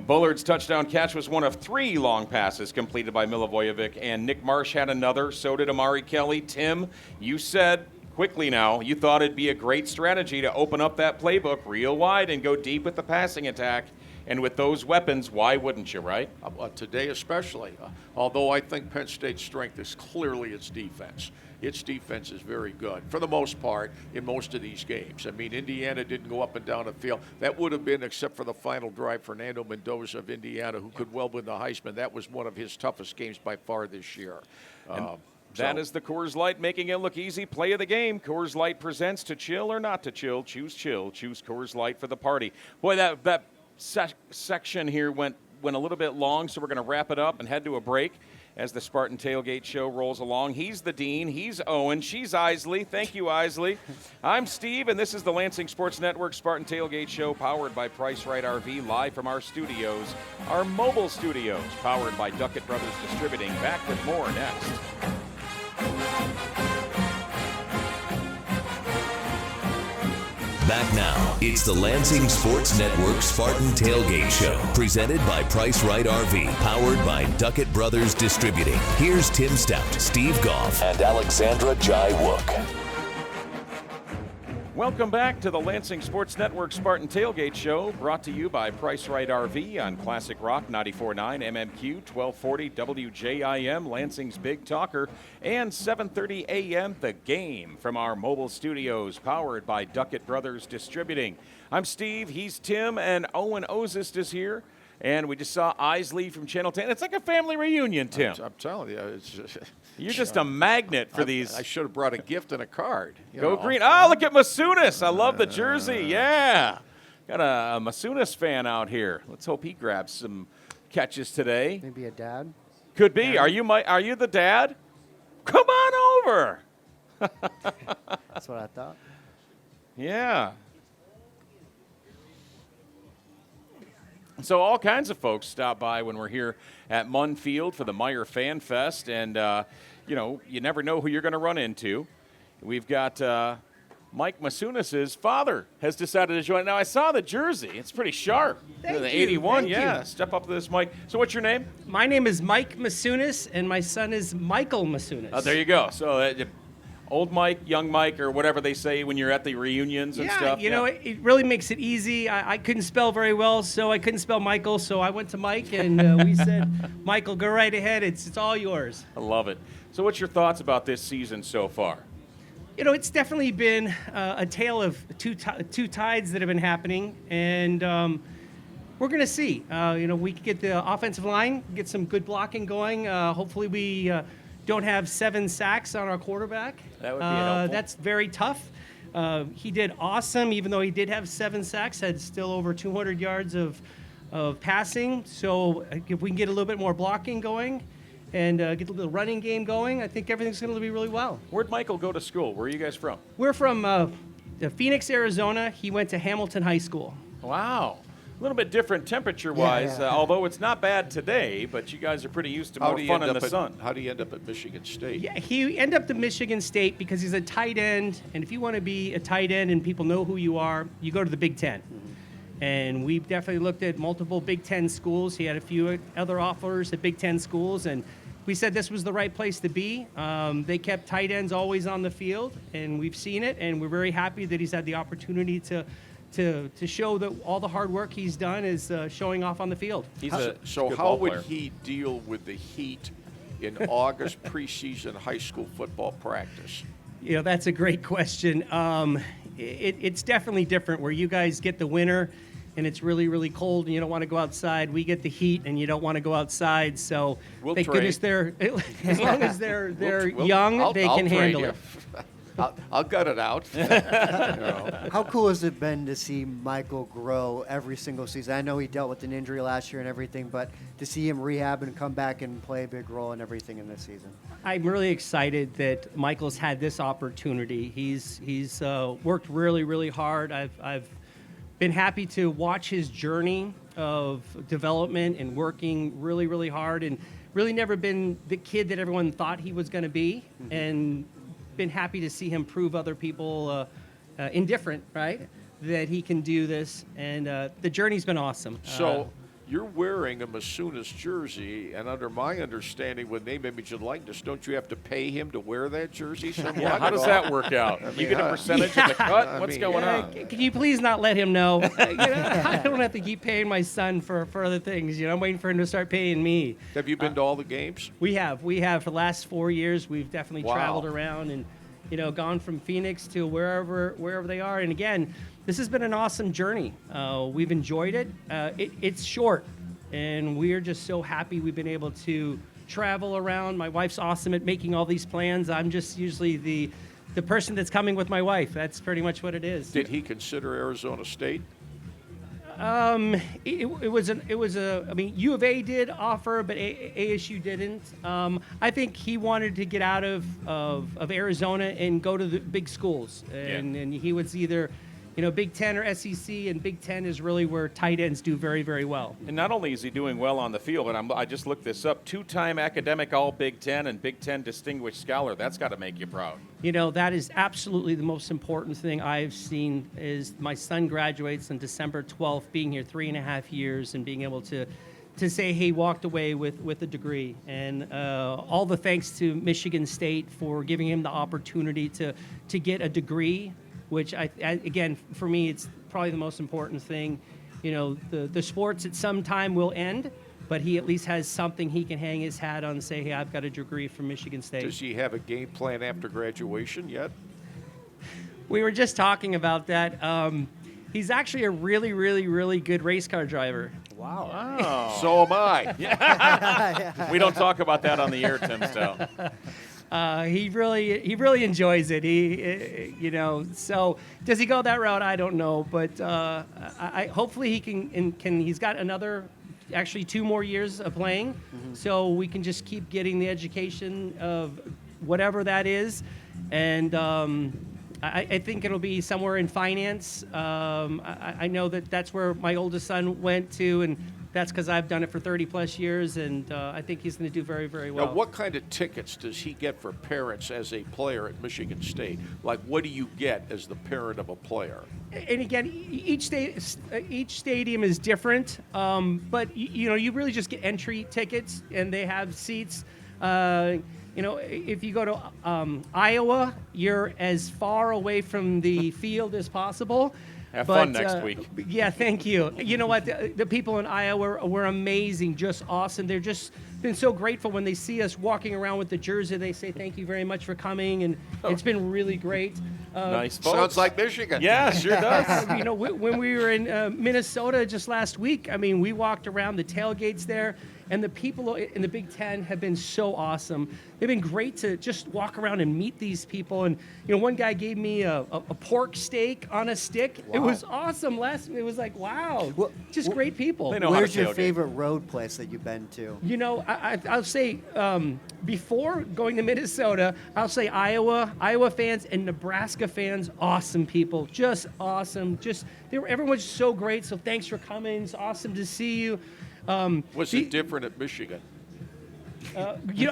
Bullard's touchdown catch was one of 3 long passes completed by Milivojevic, and Nick Marsh had another. So did Amari Kelly. Tim, you said quickly now you thought it'd be a great strategy to open up that playbook real wide and go deep with the passing attack. And with those weapons, why wouldn't you, right? Today especially. Although I think Penn State's strength is clearly its defense. Its defense is very good, for the most part, in most of these games. I mean, Indiana didn't go up and down the field. That would have been, except for the final drive, Fernando Mendoza of Indiana, who could well win the Heisman. That was one of his toughest games by far this year. That is the Coors Light making it look easy play of the game. Coors Light presents to chill or not to chill. Choose chill. Choose Coors Light for the party. Boy, that section here went a little bit long, so we're going to wrap it up and head to a break as the Spartan Tailgate Show rolls along. He's the Dean. He's Owen. She's Isley. Thank you, Isley. I'm Steve, and this is the Lansing Sports Network Spartan Tailgate Show, powered by Price Right RV, live from our studios, our mobile studios, powered by Duckett Brothers Distributing. Back with more next. Back now, it's the Lansing Sports Network Spartan Tailgate Show, presented by Price Right RV, powered by Duckett Brothers Distributing. Here's Tim Staudt, Steve Goff, and Alexandra Jai-Wook. Welcome back to the Lansing Sports Network Spartan Tailgate Show, brought to you by Price Right RV on Classic Rock 94.9 MMQ, 1240 WJIM, Lansing's Big Talker, and 7:30 a.m. The Game from our mobile studios, powered by Duckett Brothers Distributing. I'm Steve, he's Tim, and Owen Oszust is here. And we just saw Isley from Channel 10. It's like a family reunion, Tim. I'm telling you. You're just a magnet for these. I should have brought a gift and a card. Go Green. Oh, look at Masunis. I love the jersey. Yeah. Got a Masunis fan out here. Let's hope he grabs some catches today. Maybe a dad? Could be. Are you the dad? Come on over. That's what I thought. Yeah. So all kinds of folks stop by when we're here at Munn Field for the Meyer Fan Fest, and you never know who you're going to run into. We've got Mike Masunis' father has decided to join. Now I saw the jersey; it's pretty sharp. Thank the you, 81, thank yeah. you. Step up to this mic. So what's your name? My name is Mike Masunis, and my son is Michael Masunis. Oh, there you go. So Old Mike, young Mike, or whatever they say when you're at the reunions and stuff. You know, it really makes it easy. I couldn't spell very well, so I couldn't spell Michael, so I went to Mike, and we said, Michael, go right ahead. It's all yours. I love it. So what's your thoughts about this season so far? You know, it's definitely been a tale of two tides that have been happening, and we're going to see. You know, we could get the offensive line, get some good blocking going. Hopefully we don't have 7 sacks on our quarterback. That would be helpful. That's very tough. He did awesome, even though he did have 7 sacks, had still over 200 yards of passing. So if we can get a little bit more blocking going and get a little running game going, I think everything's going to be really well. Where'd Michael go to school? Where are you guys from? We're from Phoenix, Arizona. He went to Hamilton High School. Wow. A little bit different temperature-wise, although it's not bad today, but you guys are pretty used to more fun in the sun. How do you end up at Michigan State? Yeah, he ended up at Michigan State because he's a tight end, and if you want to be a tight end and people know who you are, you go to the Big Ten. And we've definitely looked at multiple Big Ten schools. He had a few other offers at Big Ten schools, and we said this was the right place to be. They kept tight ends always on the field, and we've seen it, and we're very happy that he's had the opportunity to show that all the hard work he's done is showing off on the field. So how would he deal with the heat in August preseason high school football practice? You know, that's a great question. It's definitely different where you guys get the winter and it's really, really cold and you don't want to go outside. We get the heat and you don't want to go outside. So thank goodness as long as they're young, they can handle it. I'll gut it out. How cool has it been to see Michael grow every single season? I know he dealt with an injury last year and everything, but to see him rehab and come back and play a big role in everything in this season. I'm really excited that Michael's had this opportunity. He's worked really, really hard. I've been happy to watch his journey of development and working really, really hard, and really never been the kid that everyone thought he was going to be. Mm-hmm. And been happy to see him prove other people indifferent, right, that he can do this, and the journey's been awesome. So you're wearing a Masunas jersey, and under my understanding, with name, image, and likeness, don't you have to pay him to wear that jersey somewhat? Yeah, how does that work out? You get a percentage of the cut? What's going on? Can you please not let him know? I don't have to keep paying my son for other things. I'm waiting for him to start paying me. Have you been to all the games? We have. For the last 4 years. We've definitely traveled around and gone from Phoenix to wherever they are. And again, this has been an awesome journey. We've enjoyed it. It's short, and we're just so happy we've been able to travel around. My wife's awesome at making all these plans. I'm just usually the person that's coming with my wife. That's pretty much what it is. Did he consider Arizona State? It was U of A did offer, but ASU didn't. I think he wanted to get out of Arizona and go to the big schools, and he was either, Big Ten or SEC, and Big Ten is really where tight ends do very, very well. And not only is he doing well on the field, and I just looked this up, 2-time academic All-Big Ten and Big Ten Distinguished Scholar. That's got to make you proud. That is absolutely the most important thing I've seen is my son graduates on December 12th, being here 3.5 years and being able to say he walked away with a degree. And all the thanks to Michigan State for giving him the opportunity to get a degree, which, again, for me, it's probably the most important thing. The sports at some time will end, but he at least has something he can hang his hat on and say, hey, I've got a degree from Michigan State. Does he have a game plan after graduation yet? We were just talking about that. He's actually a really, really, really good race car driver. Wow. So am I. We don't talk about that on the air, Tim Staudt. He really enjoys it. So does he go that route? I don't know, but hopefully he can. He's got actually 2 more years of playing, so we can just keep getting the education of whatever that is, and I think it'll be somewhere in finance. I know that's where my oldest son went to, and that's because I've done it for 30-plus years, and I think he's going to do very, very well. Now, what kind of tickets does he get for parents as a player at Michigan State? Like, what do you get as the parent of a player? And again, each stadium is different, but you really just get entry tickets, and they have seats. If you go to Iowa, you're as far away from the field as possible. Have fun next week. Yeah, thank you. You know what? The people in Iowa were amazing, just awesome. They're just been so grateful when they see us walking around with the jersey. They say thank you very much for coming, and it's been really great. Nice folks. Sounds like Michigan. Yeah, sure does. When we were in Minnesota just last week, we walked around the tailgates there, and the people in the Big Ten have been so awesome. They've been great to just walk around and meet these people. And one guy gave me a pork steak on a stick. Wow. It was awesome. It was like, wow, just great people. They know how Where's to your tailgate. favorite road place that you've been to? I'll say before going to Minnesota, I'll say Iowa fans and Nebraska fans, awesome people, just awesome. Everyone's so great. So thanks for coming. It's awesome to see you. Was it different at Michigan? We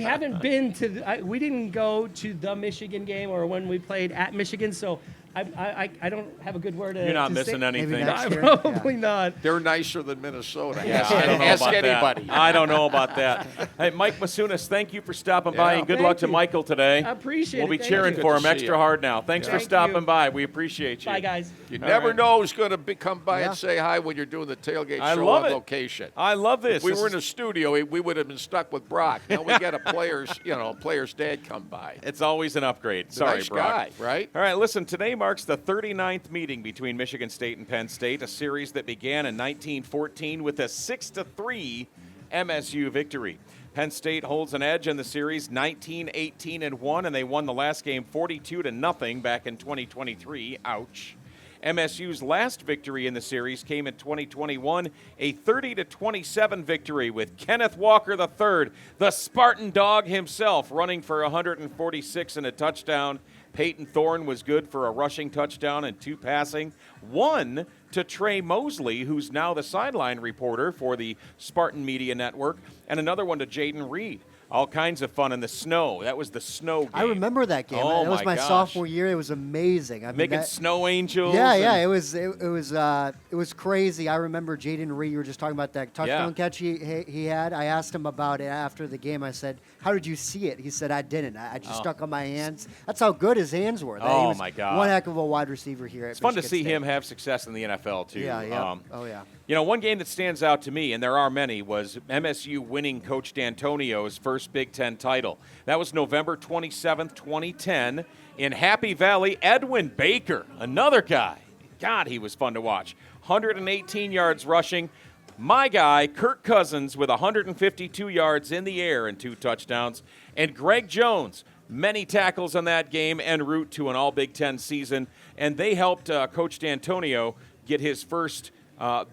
haven't been to. We didn't go to the Michigan game or when we played at Michigan, so I don't have a good word. You're not to missing say. anything. Maybe next year? Probably not. They're nicer than Minnesota. Yeah, I don't know Ask about anybody. that. I don't know about that. Hey, Mike Masunas, thank you for stopping by, Yeah. and good Thank luck to you. Michael today. I appreciate it. We'll be Thank cheering you. for him Good to see extra you. hard now. Thanks for Thank stopping you. by. We appreciate you. Bye, guys. You All never right. know who's going to come by Yeah. and say hi when you're doing the tailgate I show love on it. location. I love this. If we This were is- in a studio, we would have been stuck with Brock. Now we got a player's dad come by. It's always an upgrade. He's a Sorry, nice Brock. guy, right? All right, listen, today marks the 39th meeting between Michigan State and Penn State, a series that began in 1914 with a 6-3 MSU victory. Penn State holds an edge in the series, 19-18-1, and they won the last game 42-0 back in 2023. Ouch. MSU's last victory in the series came in 2021, a 30-27 victory with Kenneth Walker III, the Spartan dog himself, running for 146 and a touchdown. Peyton Thorne was good for a rushing touchdown and 2 passing. 1 to Trey Mosley, who's now the sideline reporter for the Spartan Media Network, and another one to Jaden Reed. All kinds of fun in the snow. That was the snow game. I remember that game. Oh, that was my gosh. sophomore year. It was amazing. Making snow angels. Yeah, and- yeah, it was crazy. I remember Jaden Reed. You were just talking about that touchdown catch he had. I asked him about it after the game. I said, "How did you see it?" He said, "I didn't. I just stuck on my hands." That's how good his hands were. He Oh, was my God. one heck of a wide receiver here. It's fun to see him have success in the NFL, too. Yeah, yeah. Oh, yeah. One game that stands out to me, and there are many, was MSU winning Coach D'Antonio's first Big Ten title. That was November 27th, 2010. In Happy Valley, Edwin Baker, another guy. God, he was fun to watch. 118 yards rushing. My guy, Kirk Cousins, with 152 yards in the air and 2 touchdowns. And Greg Jones, many tackles on that game en route to an All-Big Ten season. And they helped Coach D'Antonio get his first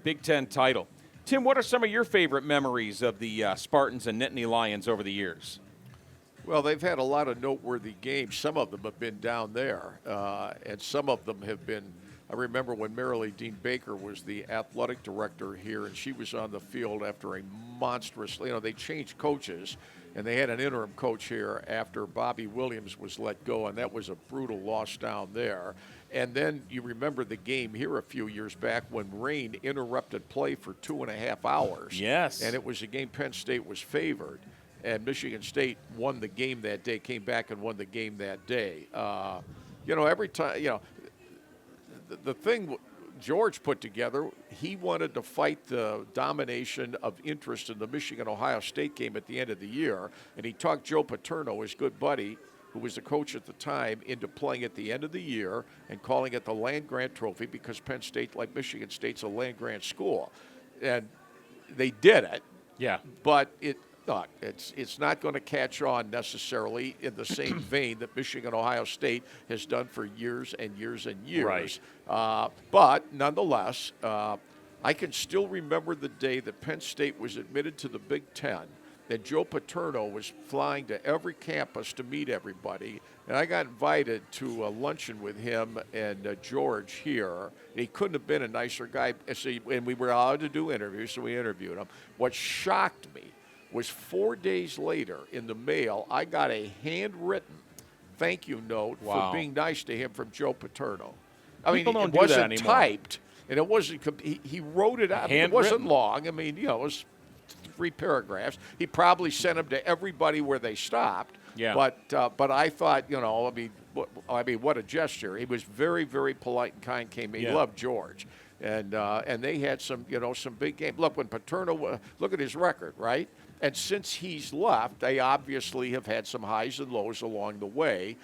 Big Ten title. Tim, what are some of your favorite memories of the Spartans and Nittany Lions over the years? Well, they've had a lot of noteworthy games. Some of them have been down there, and some of them have been. I remember when Marilee Dean Baker was the athletic director here, and she was on the field after a monstrous. They changed coaches, and they had an interim coach here after Bobby Williams was let go, and that was a brutal loss down there. And then you remember the game here a few years back when rain interrupted play for 2.5 hours. Yes. And it was a game Penn State was favored. And Michigan State won the game that day, came back and won the game that day. Every time, the thing George put together, he wanted to fight the domination of interest in the Michigan-Ohio State game at the end of the year. And he talked Joe Paterno, his good buddy, who was the coach at the time, into playing at the end of the year and calling it the land-grant trophy because Penn State, like Michigan State's a land-grant school. And they did it. Yeah. But it's not going to catch on necessarily in the same vein that Michigan-Ohio State has done for years and years and years. Right. But nonetheless, I can still remember the day that Penn State was admitted to the Big Ten, that Joe Paterno was flying to every campus to meet everybody, and I got invited to a luncheon with him and George here. And he couldn't have been a nicer guy, and we were allowed to do interviews, so we interviewed him. What shocked me was 4 days later in the mail, I got a handwritten thank you note for being nice to him from Joe Paterno. People don't it do that wasn't anymore. typed, and it wasn't. He wrote it out. It wasn't long. It was 3 paragraphs. He probably sent them to everybody where they stopped. Yeah. But I thought, what a gesture. He was very, very polite and kind. He loved George. And they had some big games. Look, when Paterno, look at his record, right? And since he's left, they obviously have had some highs and lows along the way.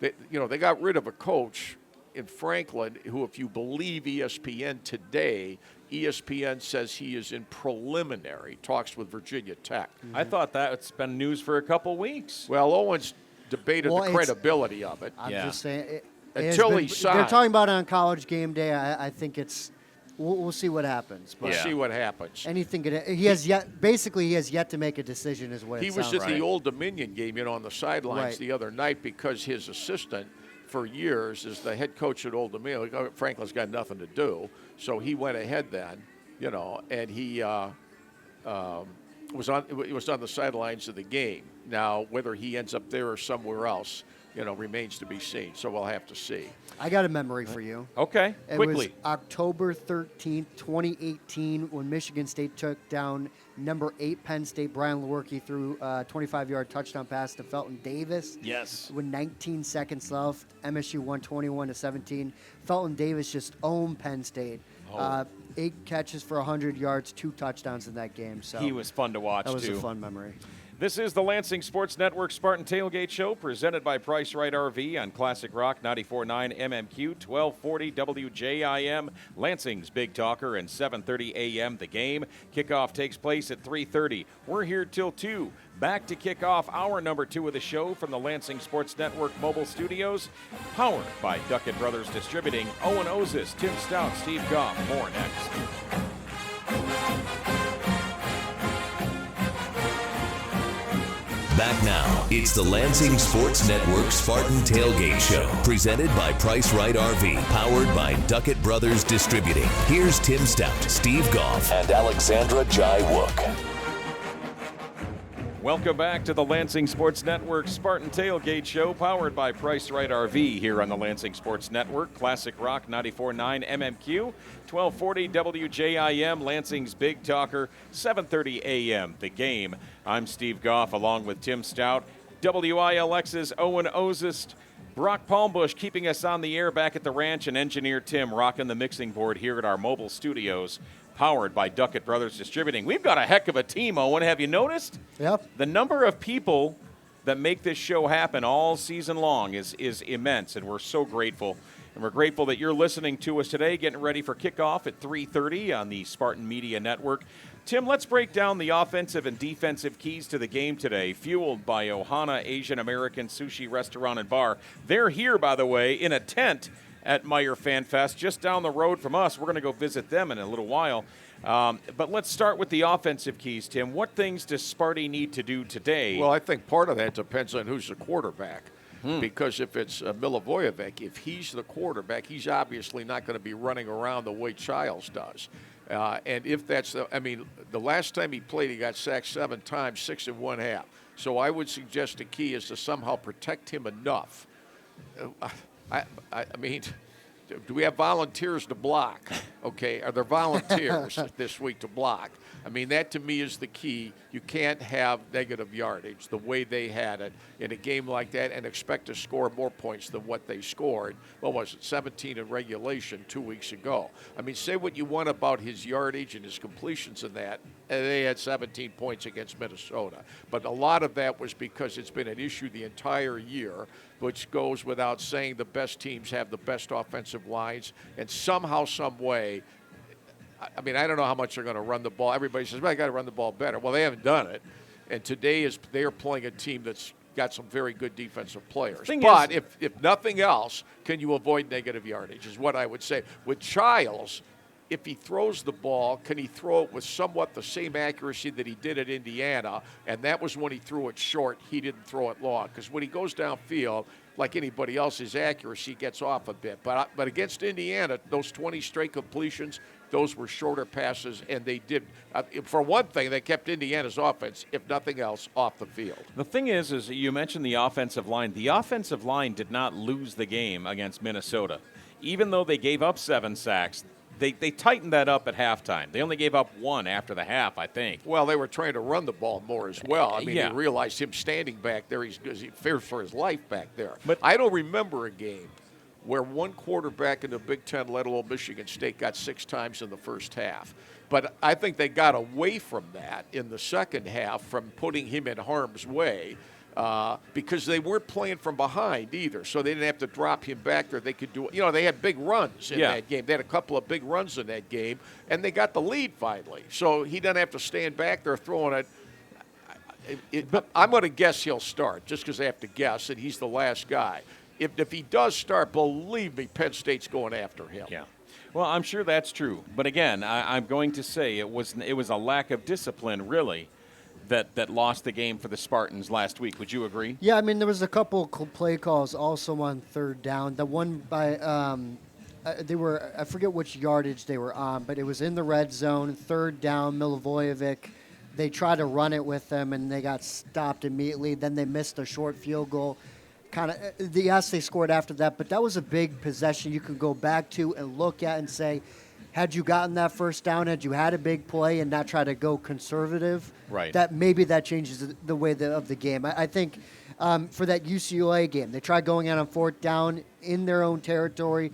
They got rid of a coach in Franklin who, if you believe ESPN today, ESPN says he is in preliminary talks with Virginia Tech. I thought that's been news for a couple weeks. Well, Owen's debated the credibility of it. I'm just saying. Until he signed. They're talking about it on College Game Day. I think it's. We'll see what happens. We'll see what happens. Anything he has yet to make a decision, is what he it was sounds at the Old Dominion game, on the sidelines the other night, because his assistant for years is the head coach at Old Dominion. Franklin's got nothing to do, so he went ahead then, and he was on the sidelines of the game. Now, whether he ends up there or somewhere else, remains to be seen. So we'll have to see. I got a memory for you. Okay, quickly. It was October 13th, 2018, when Michigan State took down number 8 Penn State. Brian Lewerke threw a 25-yard touchdown pass to Felton Davis. Yes. With 19 seconds left, MSU won 21-17. Felton Davis just owned Penn State. 8 catches for 100 yards, 2 touchdowns in that game. So he was fun to watch, That was too. a fun memory. This is the Lansing Sports Network Spartan Tailgate Show, presented by Price Right RV on Classic Rock 94.9 MMQ, 1240 WJIM, Lansing's Big Talker, and 7:30 a.m. The Game. Kickoff takes place at 3:30. We're here till 2. Back to kick off hour number 2 of the show from the Lansing Sports Network mobile studios, powered by Duckett Brothers Distributing. Owen Oszust, Tim Staudt, Steve Goff. More next. Back now, it's the Lansing Sports Network Spartan Tailgate Show, presented by Price Right RV, powered by Duckett Brothers Distributing. Here's Tim Staudt, Steve Goff, and Alexandra Jai Wook. Welcome back to the Lansing Sports Network Spartan Tailgate Show, powered by Price Right RV here on the Lansing Sports Network. Classic Rock 94.9 MMQ, 1240 WJIM, Lansing's Big Talker, 7:30 a.m. The Game. I'm Steve Goff along with Tim Staudt, WILX's Owen Oszust, Brock Palmbush keeping us on the air back at the ranch, and engineer Tim rocking the mixing board here at our mobile studios, powered by Duckett Brothers Distributing. We've got a heck of a team, Owen. Have you noticed? Yep. The number of people that make this show happen all season long is immense, and we're so grateful. And we're grateful that you're listening to us today, getting ready for kickoff at 3:30 on the Spartan Media Network. Tim, let's break down the offensive and defensive keys to the game today, fueled by Ohana Asian American Sushi Restaurant and Bar. They're here, by the way, in a tent at Meyer Fan Fest, just down the road from us. We're going to go visit them in a little while. But let's start with the offensive keys, Tim. What things does Sparty need to do today? Well, I think part of that depends on who's the quarterback. Because if it's Milivojevic, if he's the quarterback, he's obviously not going to be running around the way Childs does. And if that's the last time he played, he got sacked 7 times, 6 1/2. So I would suggest the key is to somehow protect him enough. I mean, do we have volunteers to block? Okay, are there volunteers this week to block? I mean, that to me is the key. You can't have negative yardage the way they had it in a game like that and expect to score more points than what they scored. What was it, 17 in regulation 2 weeks ago? I mean, say what you want about his yardage and his completions and that, and they had 17 points against Minnesota. But a lot of that was because it's been an issue the entire year, which goes without saying. The best teams have the best offensive lines, and somehow, some way, I mean, I don't know how much they're going to run the ball. Everybody says, well, I got to run the ball better. Well, they haven't done it. And today they are playing a team that's got some very good defensive players. But if nothing else, can you avoid negative yardage is what I would say. With Childs, if he throws the ball, can he throw it with somewhat the same accuracy that he did at Indiana? And that was when he threw it short. He didn't throw it long. Because when he goes downfield, like anybody else, his accuracy gets off a bit. But against Indiana, those 20 straight completions, those were shorter passes, and they did. For one thing, they kept Indiana's offense, if nothing else, off the field. The thing is you mentioned the offensive line. The offensive line did not lose the game against Minnesota. Even though they gave up 7 sacks, they tightened that up at halftime. They only gave up 1 after the half, I think. Well, they were trying to run the ball more as well. I mean, Yeah. they realized him standing back there, he fears for his life back there. But I don't remember a game where one quarterback in the Big Ten, let alone Michigan State, got 6 times in the first half. But I think they got away from that in the second half from putting him in harm's way because they weren't playing from behind either. So they didn't have to drop him back there. They could do, they had big runs in that game. They had a couple of big runs in that game, and they got the lead finally. So he doesn't have to stand back there throwing it. I'm going to guess he'll start just because I have to guess, and he's the last guy. If he does start, believe me, Penn State's going after him. Yeah. Well, I'm sure that's true. But again, I'm going to say it was a lack of discipline, really, that lost the game for the Spartans last week. Would you agree? Yeah, I mean, there was a couple play calls also on third down. The one by I forget which yardage they were on, but it was in the red zone, third down, Milivojevic. They tried to run it with them, and they got stopped immediately. Then they missed a short field goal. Yes, they scored after that, but that was a big possession you could go back to and look at and say, had you gotten that first down, had you had a big play and not try to go conservative, right? That maybe that changes the way of the game. I think for that UCLA game, they tried going out on fourth down in their own territory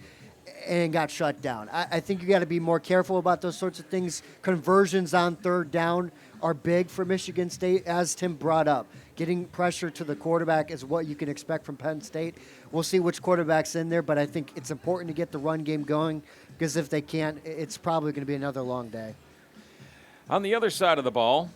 and got shut down. I think you got to be more careful about those sorts of things. Conversions on third down are big for Michigan State, as Tim brought up. Getting pressure to the quarterback is what you can expect from Penn State. We'll see which quarterback's in there, but I think it's important to get the run game going because if they can't, it's probably going to be another long day. On the other side of the ball,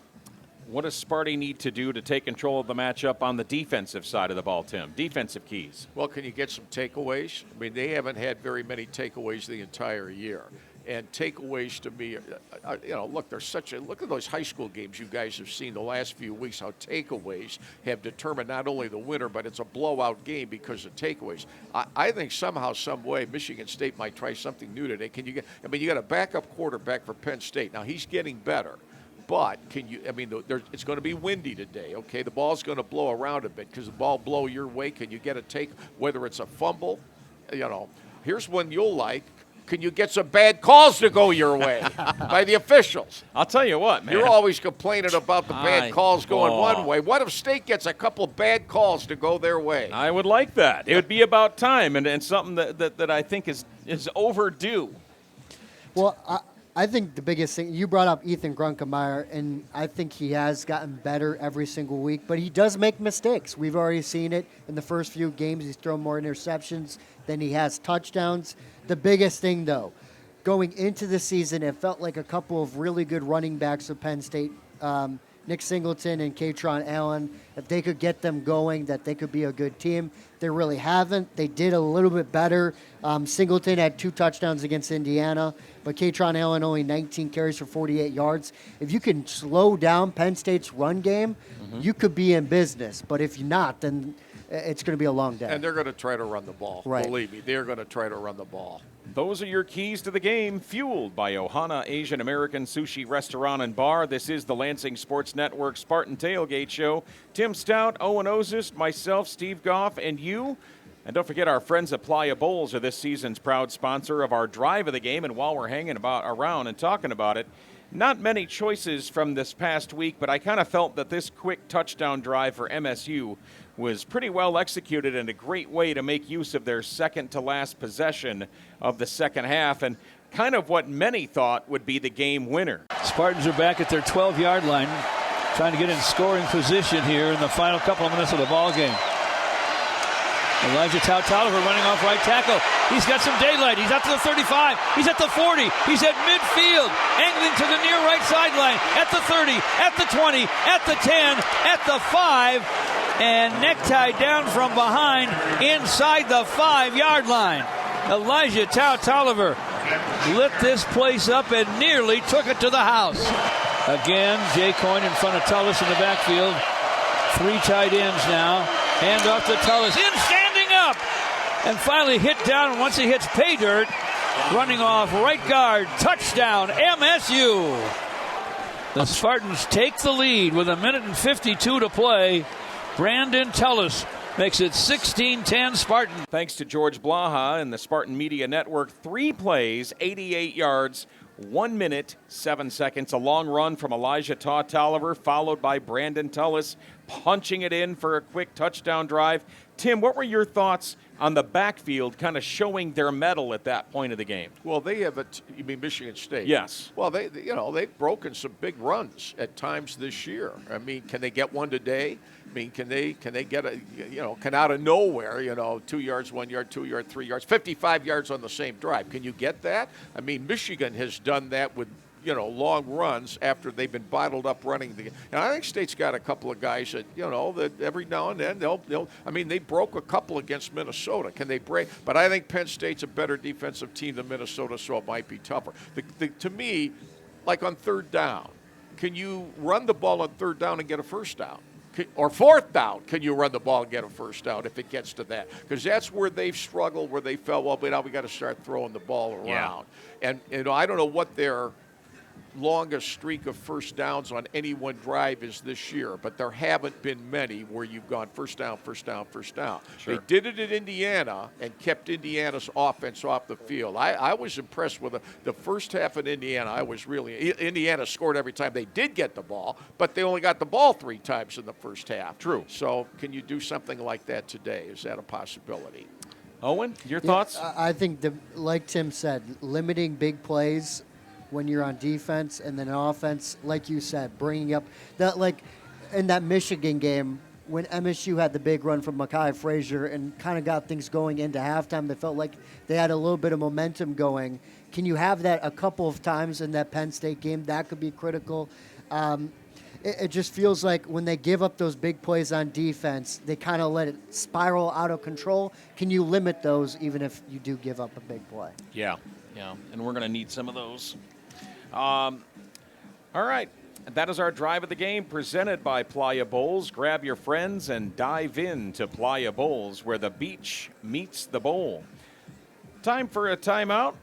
what does Sparty need to do to take control of the matchup on the defensive side of the ball, Tim? Defensive keys. Well, can you get some takeaways? I mean, they haven't had very many takeaways the entire year. And takeaways to me, look, look at those high school games you guys have seen the last few weeks, how takeaways have determined not only the winner, but it's a blowout game because of takeaways. I think somehow, some way, Michigan State might try something new today. You got a backup quarterback for Penn State. Now, he's getting better. But it's going to be windy today, okay? The ball's going to blow around a bit because the ball blow your way. Can you get a take, whether it's a fumble? Here's one you'll like. Can you get some bad calls to go your way by the officials? I'll tell you what, man. You're always complaining about the bad calls going one way. What if State gets a couple bad calls to go their way? I would like that. It would be about time and something that I think is overdue. Well, I think the biggest thing, you brought up Ethan Grunkemeyer, and I think he has gotten better every single week, but he does make mistakes. We've already seen it in the first few games. He's thrown more interceptions than he has touchdowns. The biggest thing, though, going into the season, it felt like a couple of really good running backs of Penn State, Nick Singleton and Katron Allen, if they could get them going, that they could be a good team. They really haven't. They did a little bit better. Singleton had 2 touchdowns against Indiana, but Katron Allen only 19 carries for 48 yards. If you can slow down Penn State's run game, you could be in business. But if you're not, then it's going to be a long day. And they're going to try to run the ball. Right. Believe me, they're going to try to run the ball. Those are your keys to the game, fueled by Ohana Asian American Sushi Restaurant and Bar. This is the Lansing Sports Network Spartan Tailgate Show. Tim Staudt, Owen Oszust, myself, Steve Goff, and you. And don't forget, our friends at Playa Bowls are this season's proud sponsor of our drive of the game. And while we're hanging around and talking about it, not many choices from this past week, but I kind of felt that this quick touchdown drive for MSU was pretty well executed and a great way to make use of their second-to-last possession of the second half and kind of what many thought would be the game winner. Spartans are back at their 12-yard line, trying to get in scoring position here in the final couple of minutes of the ball game. Elijah Toliver running off right tackle. He's got some daylight. He's out to the 35. He's at the 40. He's at midfield, angling to the near right sideline. At the 30, at the 20, at the 10, at the 5, and necktie down from behind inside the 5-yard line. Elijah Toliver lit this place up and nearly took it to the house. Again, Jay Coyne in front of Tullis in the backfield. 3 tight ends now. Hand off to Tullis. Standing up. And finally hit down once he hits pay dirt. Running off right guard. Touchdown, MSU. The Spartans take the lead with 1:52 to play. Brandon Tullis makes it 16-10 Spartan. Thanks to George Blaha and the Spartan Media Network, 3 plays, 88 yards, 1 minute, 7 seconds. A long run from Elijah Taw-Tolliver, followed by Brandon Tullis, punching it in for a quick touchdown drive. Tim, what were your thoughts on the backfield kind of showing their mettle at that point of the game? Well, they have you mean Michigan State? Yes. Well, they've broken some big runs at times this year. I mean, can they get one today? I mean, can they get can out of nowhere, 2 yards, 1 yard, 2 yard, 3 yards, 55 yards on the same drive? Can you get that? I mean, Michigan has done that with long runs after they've been bottled up running the game. And I think State's got a couple of guys that, that every now and then they broke a couple against Minnesota. Can they break? But I think Penn State's a better defensive team than Minnesota, so it might be tougher. To me, like on third down, can you run the ball on third down and get a first down? Or fourth down, can you run the ball and get a first down if it gets to that? Because that's where they've struggled, where they felt, well, but now we got to start throwing the ball around. Yeah. And I don't know what their longest streak of first downs on any one drive is this year, but there haven't been many where you've gone first down, first down, first down. Sure. They did it at Indiana and kept Indiana's offense off the field. I was impressed with the first half in Indiana. Indiana scored every time they did get the ball, but they only got the ball 3 times in the first half. True. So can you do something like that today? Is that a possibility? Owen, your thoughts? I think, like Tim said, limiting big plays when you're on defense, and then offense, like you said, bringing up that, like in that Michigan game when MSU had the big run from Mekhi Frazier and kind of got things going into halftime. They felt like they had a little bit of momentum going. Can you have that a couple of times in that Penn State game? That could be critical. It just feels like when they give up those big plays on defense, they kind of let it spiral out of control. Can you limit those even if you do give up a big play? Yeah, and we're going to need some of those. All right, that is our drive of the game presented by Playa Bowls. Grab your friends and dive in to Playa Bowls, where the beach meets the bowl. Time for a timeout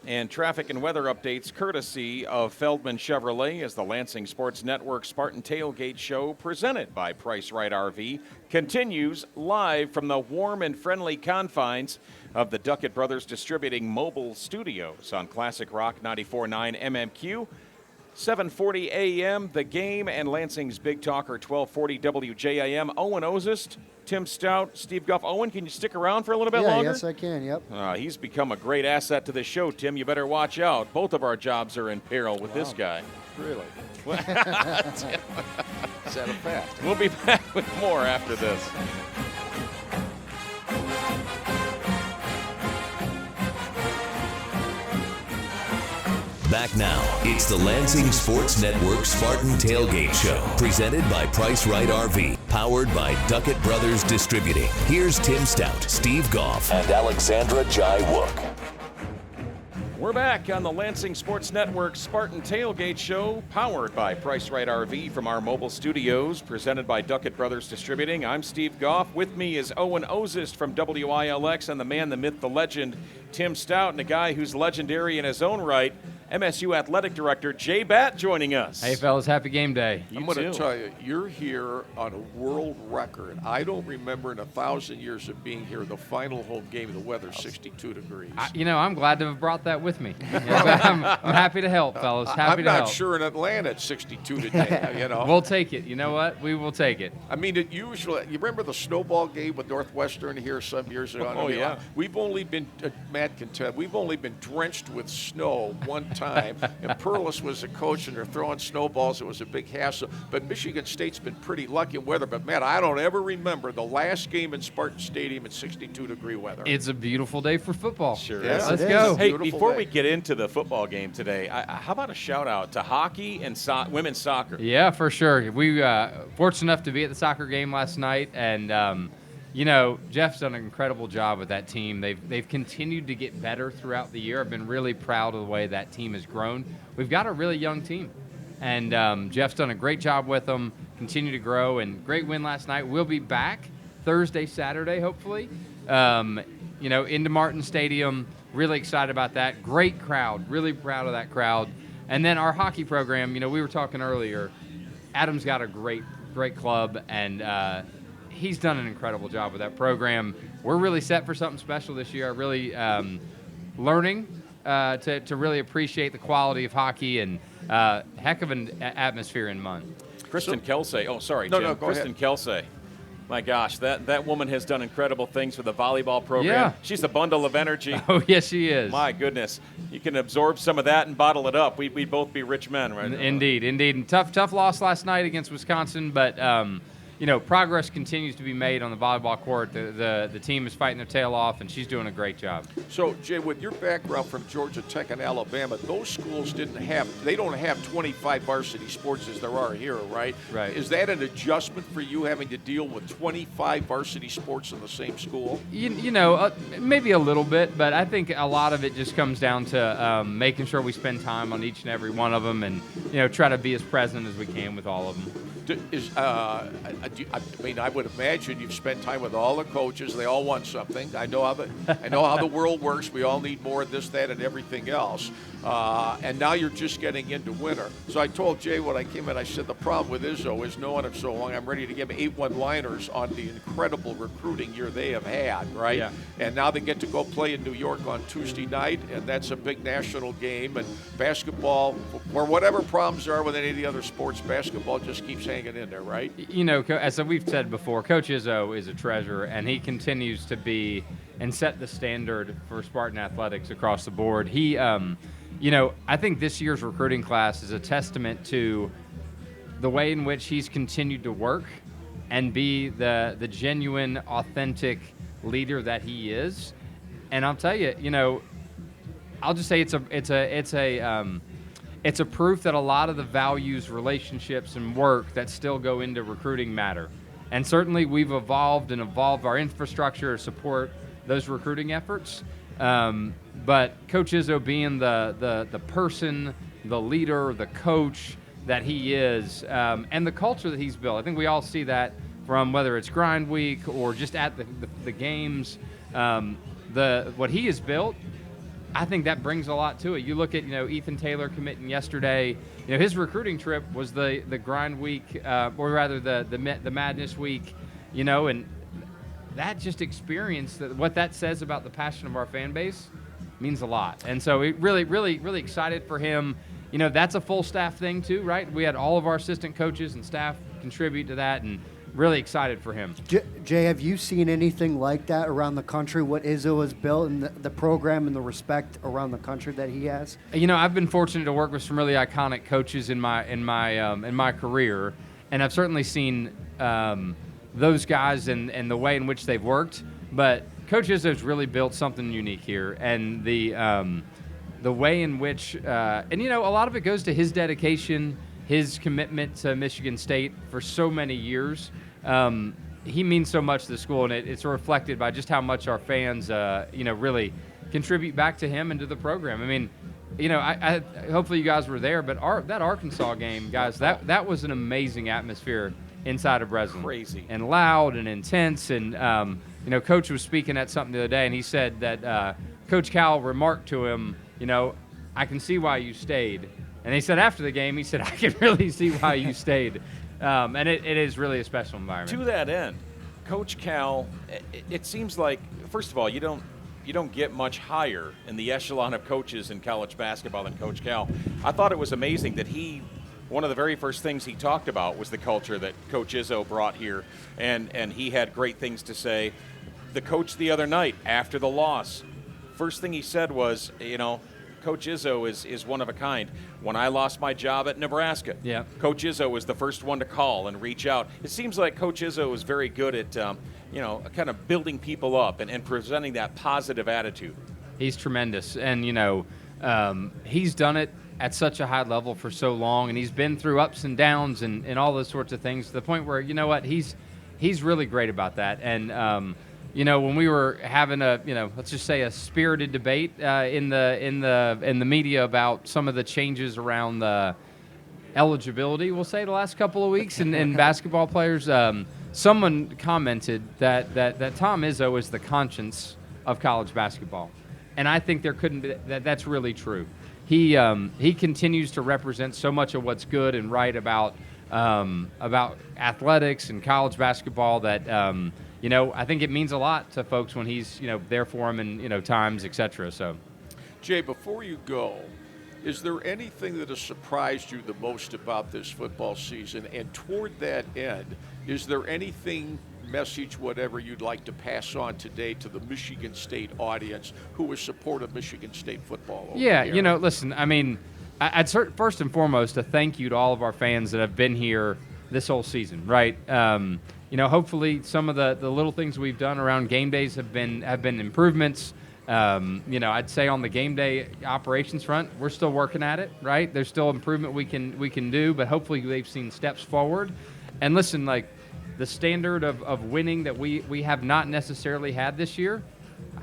and traffic and weather updates courtesy of Feldman Chevrolet as the Lansing Sports Network Spartan Tailgate Show presented by Price Right RV continues live from the warm and friendly confines of the Duckett Brothers Distributing mobile studios on Classic Rock 94.9 MMQ. 7:40 a.m. The Game and Lansing's Big Talker 1240 WJIM. Owen Oszust, Tim Staudt, Steve Goff. Owen, can you stick around for a little bit longer? Yes, I can, yep. He's become a great asset to the show, Tim. You better watch out. Both of our jobs are in peril with this guy. Really? Is that a fact? We'll be back with more after this. Back now, it's the Lansing Sports Network Spartan Tailgate Show, presented by Price Right RV, powered by Duckett Brothers Distributing. Here's Tim Staudt, Steve Goff, and Alexandra Jai-Wook. We're back on the Lansing Sports Network Spartan Tailgate Show, powered by Price Right RV from our mobile studios, presented by Duckett Brothers Distributing. I'm Steve Goff. With me is Owen Oszust from WILX and the man, the myth, the legend, Tim Staudt, and a guy who's legendary in his own right, MSU Athletic Director Jay Batt, joining us. Hey, fellas, happy game day. I'm going to tell you, you're here on a world record. I don't remember in 1,000 years of being here, the final home game, the weather's 62 degrees. I'm glad to have brought that with me. I'm happy to help, fellas. Happy to help. I'm not sure in Atlanta it's 62 today. We'll take it. You know what? We will take it. I mean, it usually, you remember the snowball game with Northwestern here some years ago? Oh, yeah. We've only been, Matt can tell, we've only been drenched with snow one time, and Perlis was the coach, and they're throwing snowballs. It was a big hassle. But Michigan State's been pretty lucky in weather. But, Matt, I don't ever remember the last game in Spartan Stadium in 62-degree weather. It's a beautiful day for football. Sure is. Let's go. Hey, before we get into the football game today, how about a shout-out to hockey and women's soccer? Yeah, for sure. We fortunate enough to be at the soccer game last night, and Jeff's done an incredible job with that team. They've continued to get better throughout the year. I've been really proud of the way that team has grown. We've got a really young team, and Jeff's done a great job with them, continue to grow, and great win last night. We'll be back Thursday, Saturday, hopefully, into Martin Stadium. Really excited about that. Great crowd. Really proud of that crowd. And then our hockey program, we were talking earlier, Adam's got a great club, and he's done an incredible job with that program. We're really set for something special this year. Really learning to really appreciate the quality of hockey and heck of an atmosphere in Munn. Kristen Kelsey. Oh, sorry, No, Jim. no, go Kristen ahead. Kelsey. My gosh, that woman has done incredible things for the volleyball program. Yeah. She's a bundle of energy. Oh, yes, she is. My goodness. You can absorb some of that and bottle it up. We'd both be rich men right now. Indeed. And tough loss last night against Wisconsin, but progress continues to be made on the volleyball court. The team is fighting their tail off, and she's doing a great job. So, Jay, with your background from Georgia Tech and Alabama, those schools they don't have 25 varsity sports as there are here, right? Right. Is that an adjustment for you having to deal with 25 varsity sports in the same school? Maybe a little bit, but I think a lot of it just comes down to making sure we spend time on each and every one of them and, try to be as present as we can with all of them. I would imagine you've spent time with all the coaches. They all want something. I know how the world works. We all need more of this, that, and everything else. And now you're just getting into winter. So I told Jay when I came in, I said the problem with Izzo is knowing him so long, I'm ready to give him 8 one-liners on the incredible recruiting year they have had, right? Yeah. And now they get to go play in New York on Tuesday night, and that's a big national game. And basketball, or whatever problems there are with any of the other sports, basketball just keeps hanging in there, right? As we've said before, Coach Izzo is a treasure, and he continues to be and set the standard for Spartan athletics across the board. He, I think this year's recruiting class is a testament to the way in which he's continued to work and be the genuine, authentic leader that he is. And I'll tell you, I'll just say it's a proof that a lot of the values, relationships, and work that still go into recruiting matter. And certainly we've evolved our infrastructure to support those recruiting efforts. But Coach Izzo being the person, the leader, the coach that he is, and the culture that he's built. I think we all see that from whether it's grind week or just at the games. What he has built, I think that brings a lot to it. You look at Ethan Taylor committing yesterday. His recruiting trip was the grind week, or rather the madness week. And that just experience, what that says about the passion of our fan base means a lot. And so it really, really, really excited for him. That's a full staff thing too, right? We had all of our assistant coaches and staff contribute to that, and really excited for him. Jay, have you seen anything like that around the country, what Izzo has built and the program and the respect around the country that he has? I've been fortunate to work with some really iconic coaches in my career, and I've certainly seen those guys and the way in which they've worked. But Coach Izzo's really built something unique here, and the way in which a lot of it goes to his dedication, his commitment to Michigan State for so many years. He means so much to the school, and it's reflected by just how much our fans, really contribute back to him and to the program. I mean, I hopefully you guys were there, but that Arkansas game, guys, that was an amazing atmosphere inside of Breslin. Crazy. And loud and intense. And, Coach was speaking at something the other day, and he said that Coach Cal remarked to him, I can see why you stayed. And he said after the game, he said, I can really see why you stayed. And it is really a special environment. To that end, Coach Cal, it seems like, first of all, you don't get much higher in the echelon of coaches in college basketball than Coach Cal. I thought it was amazing that one of the very first things he talked about was the culture that Coach Izzo brought here, and he had great things to say. The coach the other night, after the loss, first thing he said was, Coach Izzo is one of a kind. When I lost my job at Nebraska, yeah, Coach Izzo was the first one to call and reach out. It seems like Coach Izzo is very good at, kind of building people up and presenting that positive attitude. He's tremendous. And, he's done it at such a high level for so long, and he's been through ups and downs and all those sorts of things to the point where, he's really great about that. And, when we were having let's just say a spirited debate in the media about some of the changes around the eligibility, we'll say, the last couple of weeks in basketball players, someone commented that Tom Izzo is the conscience of college basketball, and I think there couldn't be that's really true. He continues to represent so much of what's good and right about about athletics and college basketball that, I think it means a lot to folks when he's, there for them in, times, et cetera. So, Jay, before you go, is there anything that has surprised you the most about this football season? And toward that end, is there anything, message, whatever you'd like to pass on today to the Michigan State audience who has supported Michigan State football over yeah, the year? Listen, I mean, I'd first and foremost a thank you to all of our fans that have been here this whole season, right? Hopefully some of the little things we've done around game days have been improvements. I'd say on the game day operations front, we're still working at it, right? There's still improvement we can do, but hopefully they've seen steps forward. And listen, like the standard of winning that we have not necessarily had this year,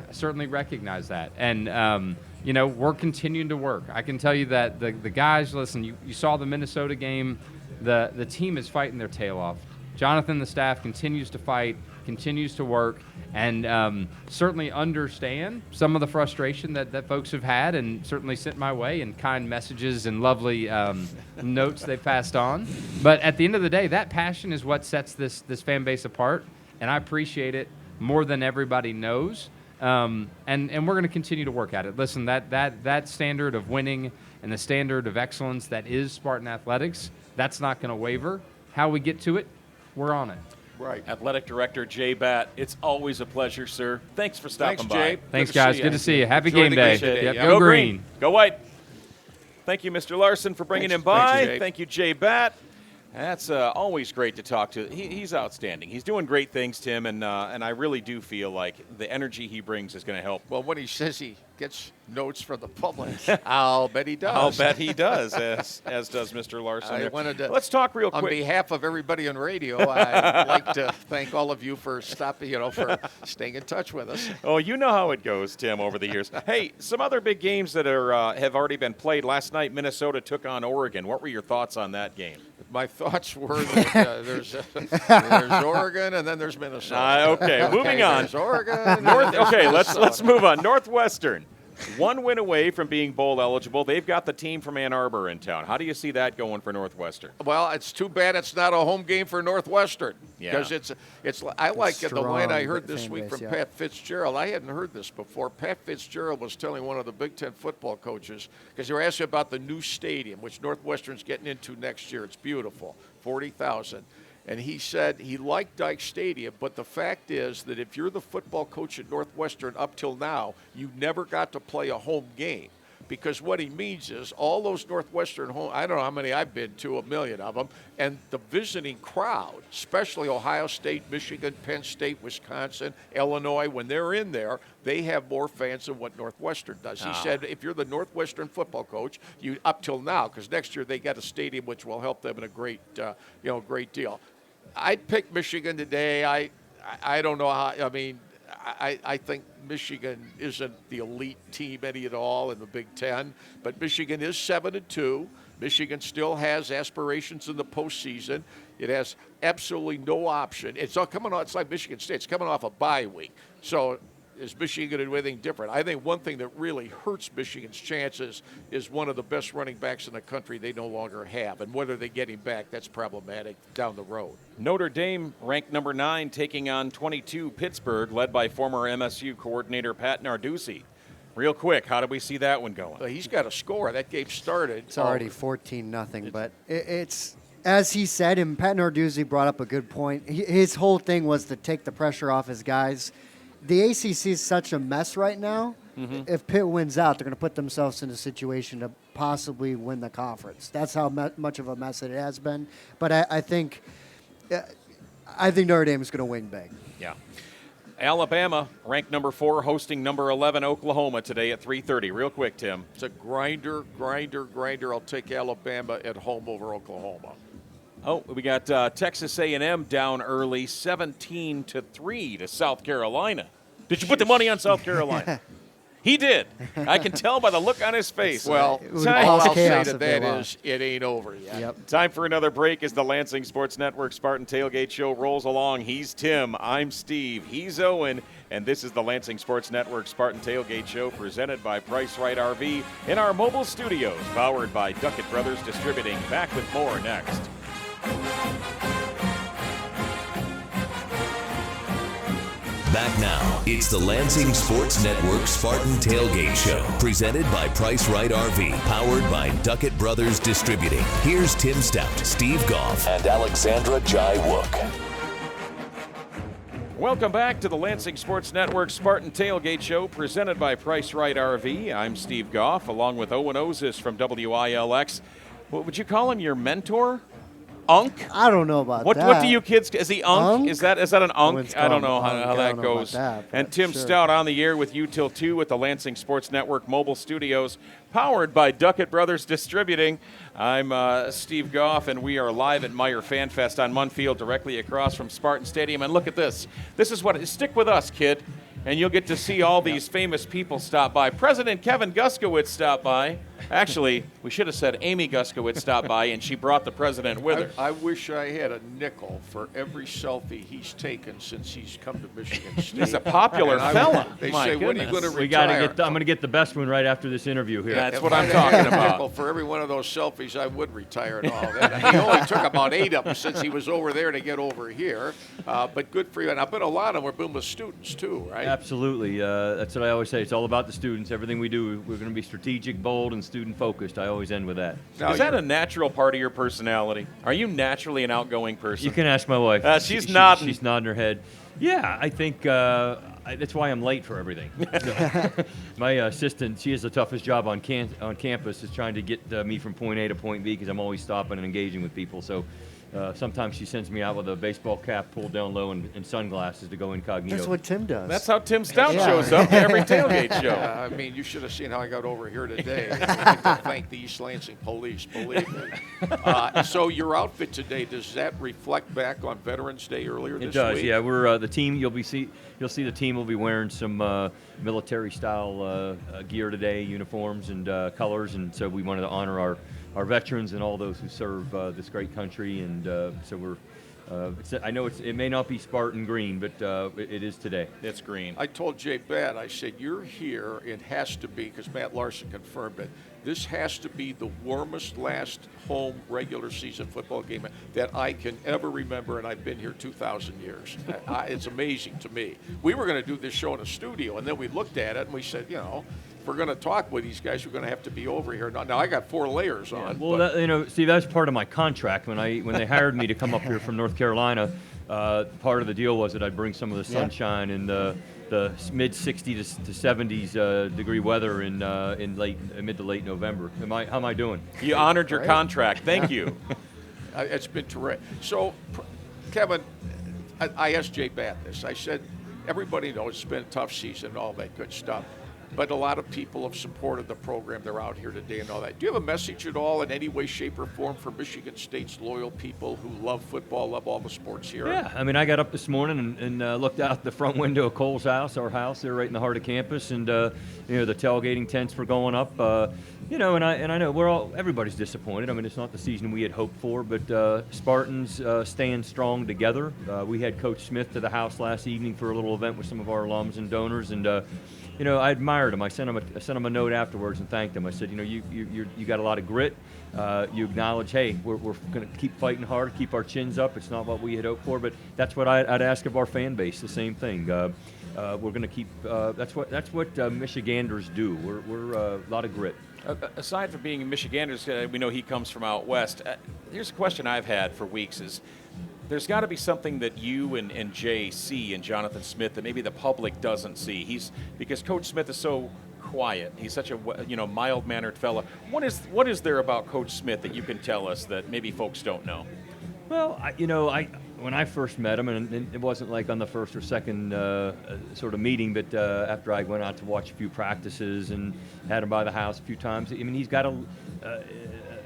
I certainly recognize that. And, we're continuing to work. I can tell you that the guys, listen, you saw the Minnesota game, the team is fighting their tail off. Jonathan, the staff, continues to fight, continues to work, and certainly understand some of the frustration that folks have had, and certainly sent my way in kind messages and lovely notes they passed on. But at the end of the day, that passion is what sets this fan base apart, and I appreciate it more than everybody knows. And we're going to continue to work at it. Listen, that standard of winning and the standard of excellence that is Spartan athletics, that's not going to waver. How we get to it, we're on it. Right. Athletic Director Jay Batt, it's always a pleasure, sir. Thanks for stopping by. Jay. Thanks, Good to guys. see Good to see you. Happy Enjoy game the day. game today. Yep. Yeah. Go green. Go white. Thank you, Mr. Larson, for bringing Thanks. him by. Thanks, Jay. Thank you, Jay Batt. That's always great to talk to. He's outstanding. He's doing great things, Tim, and I really do feel like the energy he brings is going to help. Well, when he says he gets notes from the public, I'll bet he does. I'll bet he does, as does Mr. Larson. I there. wanted to, Let's talk real quick. On behalf of everybody on radio, I'd like to thank all of you for stopping, for staying in touch with us. Oh, you know how it goes, Tim, over the years. Hey, some other big games that have already been played. Last night, Minnesota took on Oregon. What were your thoughts on that game? My thoughts were that there's Oregon and then there's Minnesota. Okay, moving on. There's Oregon. Okay, let's move on. Northwestern, one win away from being bowl eligible. They've got the team from Ann Arbor in town. How do you see that going for Northwestern? Well, it's too bad it's not a home game for Northwestern. Yeah. Because I like it the line I heard this fan week base, from yeah. Pat Fitzgerald. I hadn't heard this before. Pat Fitzgerald was telling one of the Big Ten football coaches, because they were asking about the new stadium, which Northwestern's getting into next year. It's beautiful, 40,000. And he said he liked Dyke Stadium, but the fact is that if you're the football coach at Northwestern up till now, you never got to play a home game. Because what he means is all those Northwestern home, I don't know how many I've been to, 1 million of them, and the visiting crowd, especially Ohio State, Michigan, Penn State, Wisconsin, Illinois, when they're in there, they have more fans than what Northwestern does. He said if you're the Northwestern football coach, you up till now, because next year they got a stadium which will help them in a great, great deal. I'd pick Michigan today. I don't know how. I mean, I think Michigan isn't the elite team any at all in the Big Ten, but Michigan is 7-2. Michigan still has aspirations in the postseason. It has absolutely no option. It's all coming off. It's like Michigan State. It's coming off a bye week. So is Michigan going to do anything different? I think one thing that really hurts Michigan's chances is one of the best running backs in the country they no longer have. And whether they get him back, that's problematic down the road. Notre Dame ranked number 9, taking on 22 Pittsburgh, led by former MSU coordinator Pat Narduzzi. Real quick, how do we see that one going? Well, he's got to score. That game started. It's already 14-0, but it's as he said, and Pat Narduzzi brought up a good point. His whole thing was to take the pressure off his guys. The ACC is such a mess right now. Mm-hmm. If Pitt wins out, they're going to put themselves in a situation to possibly win the conference. That's how much of a mess it has been. But I think Notre Dame is going to win big. Yeah. Alabama, ranked number 4, hosting number 11 Oklahoma today at 3:30. Real quick, Tim. It's a grinder. I'll take Alabama at home over Oklahoma. Oh, we got Texas A&M down early, 17-3 to South Carolina. Did you put the money on South Carolina? He did. I can tell by the look on his face. Well, all I'll say to that is it ain't over yet. Yep. Time for another break as the Lansing Sports Network Spartan Tailgate Show rolls along. He's Tim. I'm Steve. He's Owen. And this is the Lansing Sports Network Spartan Tailgate Show presented by Price Right RV in our mobile studios, powered by Duckett Brothers Distributing. Back with more next. Back now, it's the Lansing Sports Network Spartan Tailgate Show, presented by Price Right RV, powered by Duckett Brothers Distributing. Here's Tim Staudt, Steve Goff, and Alexandra Jai Wook. Welcome back to the Lansing Sports Network Spartan Tailgate Show, presented by Price Right RV. I'm Steve Goff, along with Owen Oszust from WILX. What would you call him, your mentor? Unk? I don't know about that. What do you kids, is he Unk? Unk? Is that an Unk? I don't know how I that don't know goes. about that, And but Tim sure. Staudt on the air with you till 2 at the Lansing Sports Network mobile studios, powered by Duckett Brothers Distributing. I'm Steve Goff, and we are live at Meyer Fan Fest on Munn Field, directly across from Spartan Stadium. And look at this. This is what, stick with us, kid, and you'll get to see all these famous people stop by. President Kevin Guskiewicz stopped by. Actually, we should have said Amy Guskiewicz stopped by, and she brought the president with her. I wish I had a nickel for every selfie he's taken since he's come to Michigan State. He's a popular And fella. They My say, when are you goodness. going to We got to retire? get. I'm going to get the best one right after this interview here. That's If what I I'm had talking a nickel about. for every one of those selfies, I would retire and all that. He only took about 8 of them since he was over there to get over here. But good for you. And I bet a lot of them were been with students too, right? Absolutely. That's what I always say. It's all about the students. Everything we do, we're going to be strategic, bold, and student-focused. I always end with that. Now Is that you're- a natural part of your personality? Are you naturally an outgoing person? You can ask my wife. She's nodding. She's nodding her head. Yeah, I think that's why I'm late for everything. My assistant, she has the toughest job on campus, is trying to get me from point A to point B because I'm always stopping and engaging with people. So sometimes she sends me out with a baseball cap pulled down low and sunglasses to go incognito. That's what Tim does. That's how Tim Staudt Yeah. shows up to every tailgate show. I mean, you should have seen how I got over here today. I have to thank the East Lansing police, believe me. So your outfit today, does that reflect back on Veterans Day earlier this It does, week? yeah. We're the team. You'll see the team will be wearing some military style gear today, uniforms and colors, and so we wanted to honor our veterans and all those who serve this great country, and so we're. I know it may not be Spartan green, but it is today. It's green. I told Jay Batt, I said, you're here, it has to be, because Matt Larson confirmed it, this has to be the warmest last home regular season football game that I can ever remember, and I've been here 2,000 years. It's amazing to me. We were going to do this show in a studio, and then we looked at it, and we said, if we're going to talk with these guys, we're going to have to be over here. Now I got 4 layers on. Well, but Steve, that's part of my contract. When they hired me to come up here from North Carolina, part of the deal was that I'd bring some of the sunshine and the mid 60s to 70s degree weather in mid to late November. How am I doing? You honored your contract. Thank you. It's been terrific. So, Kevin, I asked Jay Batt this. I said, everybody knows it's been a tough season and all that good stuff. But a lot of people have supported the program. They're out here today and all that. Do you have a message at all in any way, shape, or form for Michigan State's loyal people who love football, love all the sports here? Yeah, I mean, I got up this morning and looked out the front window of Cole's house, our house there right in the heart of campus, and the tailgating tents were going up. And I know everybody's disappointed. I mean, it's not the season we had hoped for, but Spartans stand strong together. We had Coach Smith to the house last evening for a little event with some of our alums and donors, and I admired him. I sent him a note afterwards and thanked him. I said, you got a lot of grit. You acknowledge, hey, we're going to keep fighting hard, keep our chins up. It's not what we had hoped for, but that's what I'd ask of our fan base. The same thing. We're going to keep. That's what Michiganders do. We're a lot of grit. Aside from being Michiganders, we know he comes from out west. Here's a question I've had for weeks is, there's got to be something that you and Jay see in Jonathan Smith that maybe the public doesn't see. Because Coach Smith is so quiet. He's such a mild-mannered fella. What is there about Coach Smith that you can tell us that maybe folks don't know? Well, when I first met him, and it wasn't like on the first or second sort of meeting, but after I went out to watch a few practices and had him by the house a few times, I mean, he's got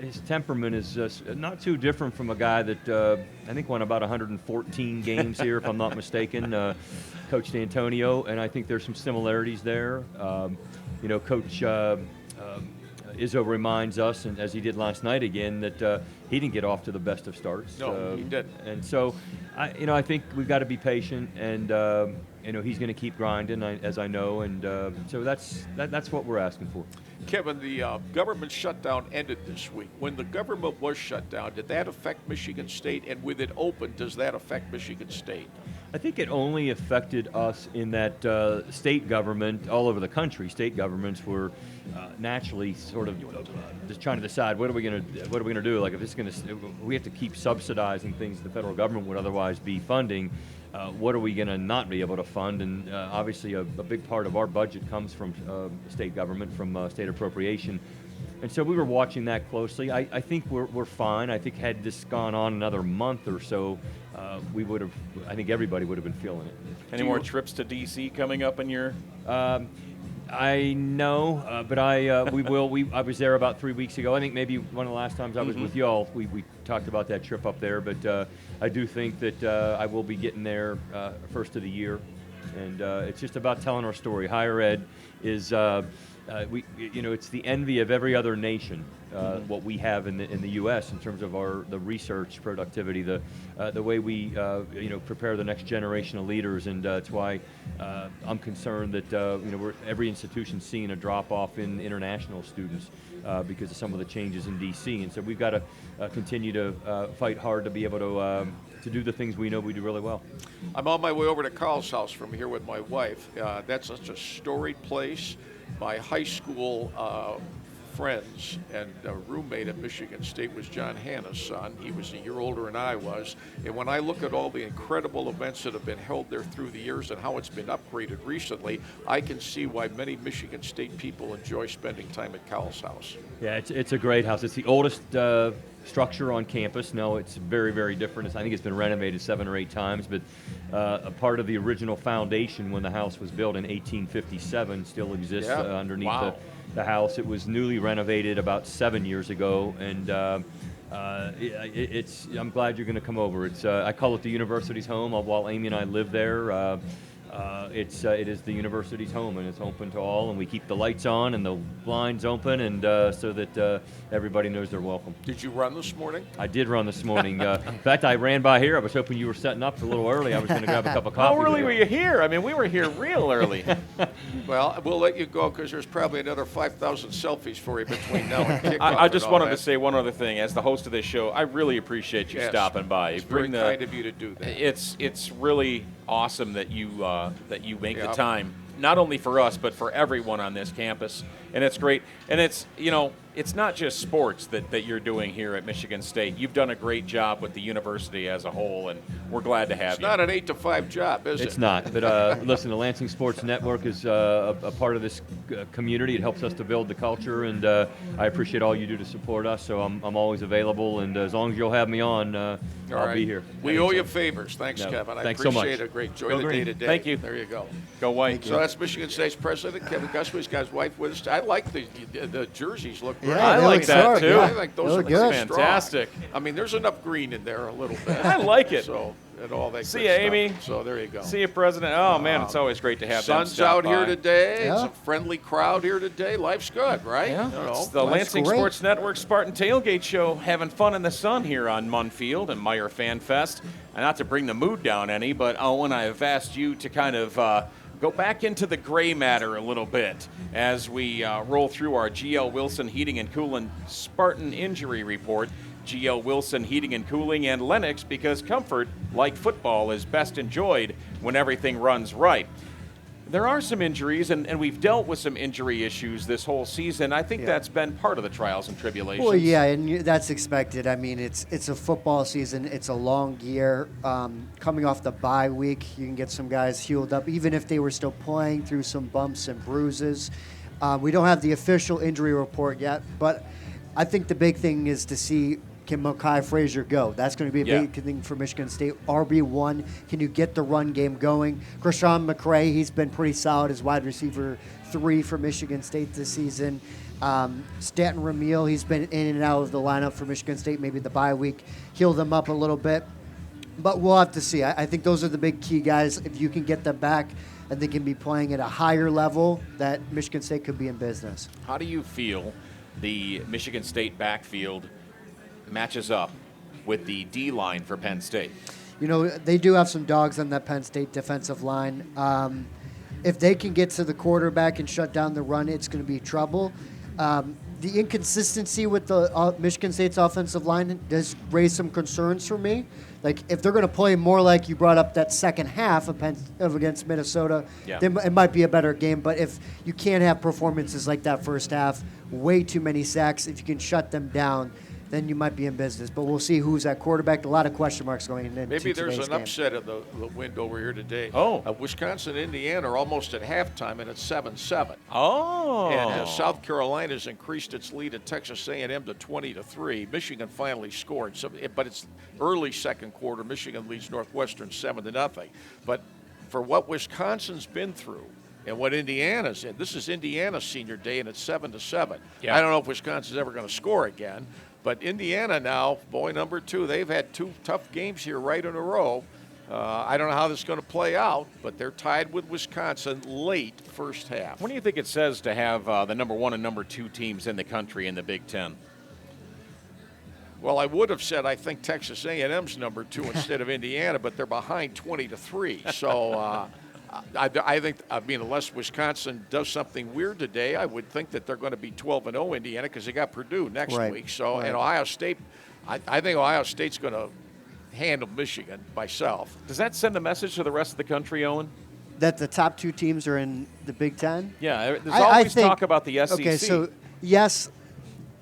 his temperament is not too different from a guy that I think won about 114 games here, if I'm not mistaken, Coach D'Antonio, and I think there's some similarities there. Coach Izzo reminds us, and as he did last night again, that he didn't get off to the best of starts. No, he didn't. And so, I think we've got to be patient, and he's going to keep grinding, as I know, and so that's what we're asking for. Kevin, the government shutdown ended this week. When the government was shut down, did that affect Michigan State? And with it open, does that affect Michigan State? I think it only affected us in that state government, all over the country, state governments were naturally sort of just trying to decide what are we going to do. Like if it's going to, we have to keep subsidizing things the federal government would otherwise be funding. What are we going to not be able to fund? And obviously, a big part of our budget comes from state government, from state appropriation. And so we were watching that closely. I think we're fine. I think had this gone on another month or so, we would have. I think everybody would have been feeling it. Any more trips to D.C. coming up in your? I know, but we will. I was there about 3 weeks ago. I think maybe one of the last times I was with y'all, we talked about that trip up there. But I do think that I will be getting there first of the year, and it's just about telling our story. Higher ed is, it's the envy of every other nation. What we have in the U.S. in terms of the research productivity, the way we prepare the next generation of leaders, and it's why I'm concerned that every institution's seeing a drop off in international students because of some of the changes in D.C. And so we've got to continue to fight hard to be able to do the things we know we do really well. I'm on my way over to Carl's house from here with my wife. That's such a storied place. My high school friends and a roommate at Michigan State was John Hanna's son. He was a year older than I was. And when I look at all the incredible events that have been held there through the years and how it's been upgraded recently, I can see why many Michigan State people enjoy spending time at Carl's house. Yeah, it's a great house. It's the oldest structure on campus. No, it's very, very different. I think it's been renovated 7 or 8 times, but a part of the original foundation when the house was built in 1857 still exists underneath the house. It was newly renovated about 7 years ago, and I'm glad you're going to come over. I call it the university's home. While Amy and I live there, it is the university's home, and it's open to all, and we keep the lights on and the blinds open, and so that everybody knows they're welcome. Did you run this morning? I did run this morning. In fact, I ran by here. I was hoping you were setting up a little early. I was going to grab a cup of coffee. How early were you here? I mean, we were here real early. Well, we'll let you go because there's probably another 5,000 selfies for you between now and kickoff. I just wanted to say one other thing. As the host of this show, I really appreciate you stopping by. It's very kind of you to do that. It's really awesome that you make the time, not only for us but for everyone on this campus, and it's great. And it's not just sports that you're doing here at Michigan State. You've done a great job with the university as a whole, and we're glad to have you. It's not an 8 to 5 job, is it? It's not. But listen, the Lansing Sports Network is a part of this community. It helps us to build the culture, and I appreciate all you do to support us. So I'm always available, and as long as you'll have me on, I'll be here. We owe you favors. Thanks, Kevin. I Thanks so much. appreciate it. Great. Enjoy the day today. Thank you. There you go. Go White. So that's Michigan State's president, Kevin Guskiewicz. He's got his wife with us. I like the jerseys. Look great. Yeah, I like that too. I think those are good. Fantastic. I mean, there's enough green in there a little bit. I like it. So, and all that See good you, stuff. Amy. So there you go. See you, President. Oh, man, it's always great to have them Sun's stop out here by. today. Yeah. It's a friendly crowd here today. Life's good, right? Yeah, You know. it's the Lansing great. Sports Network Spartan Tailgate Show, having fun in the sun here on Munn Field and Meyer Fan Fest. And not to bring the mood down any, but Owen, I have asked you to kind of go back into the gray matter a little bit as we roll through our GL Wilson Heating and Cooling Spartan Injury Report. GL Wilson Heating and Cooling and Lennox, because comfort, like football, is best enjoyed when everything runs right. There are some injuries, and we've dealt with some injury issues this whole season. I think that's been part of the trials and tribulations. Well, yeah, and that's expected. I mean, it's a football season. It's a long year. Coming off the bye week, you can get some guys healed up, even if they were still playing through some bumps and bruises. We don't have the official injury report yet, but I think the big thing is to see, can Makai Frazier go? That's going to be a big thing for Michigan State. RB1, can you get the run game going? Krishan McCray, he's been pretty solid as wide receiver 3 for Michigan State this season. Stanton Ramil, he's been in and out of the lineup for Michigan State. Maybe the bye week healed them up a little bit. But we'll have to see. I think those are the big key guys. If you can get them back and they can be playing at a higher level, that Michigan State could be in business. How do you feel the Michigan State backfield matches up with the D-line for Penn State? they do have some dogs on that Penn State defensive line. If they can get to the quarterback and shut down the run, it's going to be trouble. The inconsistency with the Michigan State's offensive line does raise some concerns for me. Like, if they're going to play more like you brought up that second half of against Minnesota, then it might be a better game. But if you can't have performances like that first half, way too many sacks, if you can shut them down, then you might be in business. But we'll see who's at quarterback. A lot of question marks going into Maybe there's today's an game. upset of the window over here today. Oh. Wisconsin and Indiana are almost at halftime, and it's 7-7. Oh. And South Carolina's increased its lead at Texas A&M to 20-3. Michigan finally scored, but it's early second quarter. Michigan leads Northwestern 7-0. But for what Wisconsin's been through, and what Indiana's in, this is Indiana's senior day, and it's 7-7. Yeah. I don't know if Wisconsin's ever going to score again. But Indiana now, boy number 2, they've had 2 tough games here right in a row. I don't know how this is going to play out, but they're tied with Wisconsin late first half. What do you think it says to have the number 1 and number 2 teams in the country in the Big Ten? Well, I would have said I think Texas A&M's number 2 instead of Indiana, but they're behind 20-3. So I think, unless Wisconsin does something weird today, I would think that they're going to be 12-0 Indiana because they got Purdue next week. So, and Ohio State, I think Ohio State's going to handle Michigan myself. Does that send a message to the rest of the country, Owen? That the top 2 teams are in the Big Ten? Yeah, there's always talk about the SEC. Okay, so yes,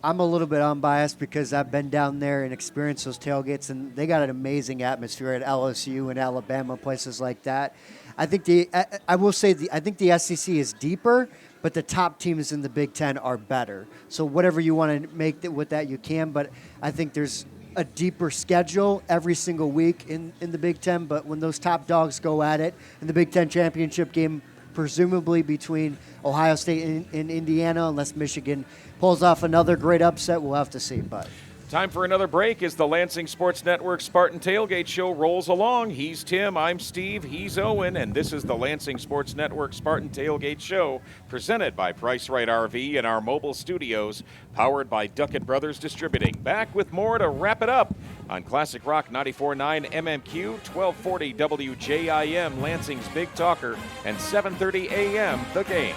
I'm a little bit unbiased because I've been down there and experienced those tailgates, and they got an amazing atmosphere at LSU and Alabama, places like that. I think I will say I think the SEC is deeper, but the top teams in the Big Ten are better. So whatever you want to make with that, you can. But I think there's a deeper schedule every single week in the Big Ten. But when those top dogs go at it in the Big Ten championship game, presumably between Ohio State and Indiana, unless Michigan pulls off another great upset, we'll have to see. But time for another break as the Lansing Sports Network Spartan Tailgate Show rolls along. He's Tim, I'm Steve, he's Owen, and this is the Lansing Sports Network Spartan Tailgate Show presented by Price Right RV in our mobile studios, powered by Duckett Brothers Distributing. Back with more to wrap it up on Classic Rock 94.9 MMQ, 1240 WJIM, Lansing's Big Talker, and 7:30 a.m. The Game.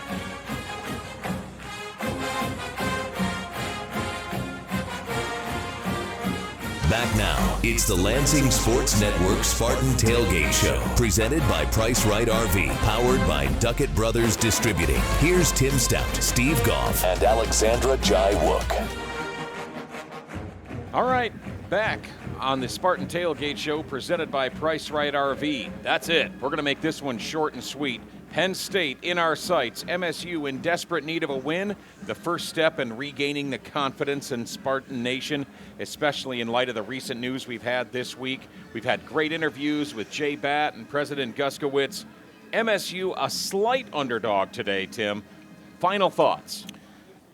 Back now, it's the Lansing Sports Network Spartan Tailgate Show, presented by Price Right RV, powered by Duckett Brothers Distributing. Here's Tim Staudt, Steve Goff, and Alexandra Jai-Wook. All right, back on the Spartan Tailgate Show presented by Price Right RV. That's it. We're going to make this one short and sweet. Penn State in our sights, MSU in desperate need of a win, the first step in regaining the confidence in Spartan Nation, especially in light of the recent news we've had this week. We've had great interviews with Jay Batt and President Guskiewicz. MSU a slight underdog today, Tim. Final thoughts.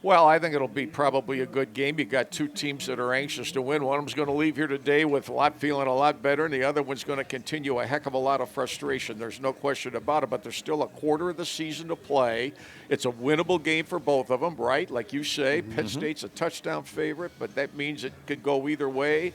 Well, I think it'll be probably a good game. You got 2 teams that are anxious to win. One of them's going to leave here today with feeling a lot better, and the other one's going to continue a heck of a lot of frustration. There's no question about it, but there's still a quarter of the season to play. It's a winnable game for both of them, right? Like you say, Penn State's a touchdown favorite, but that means it could go either way.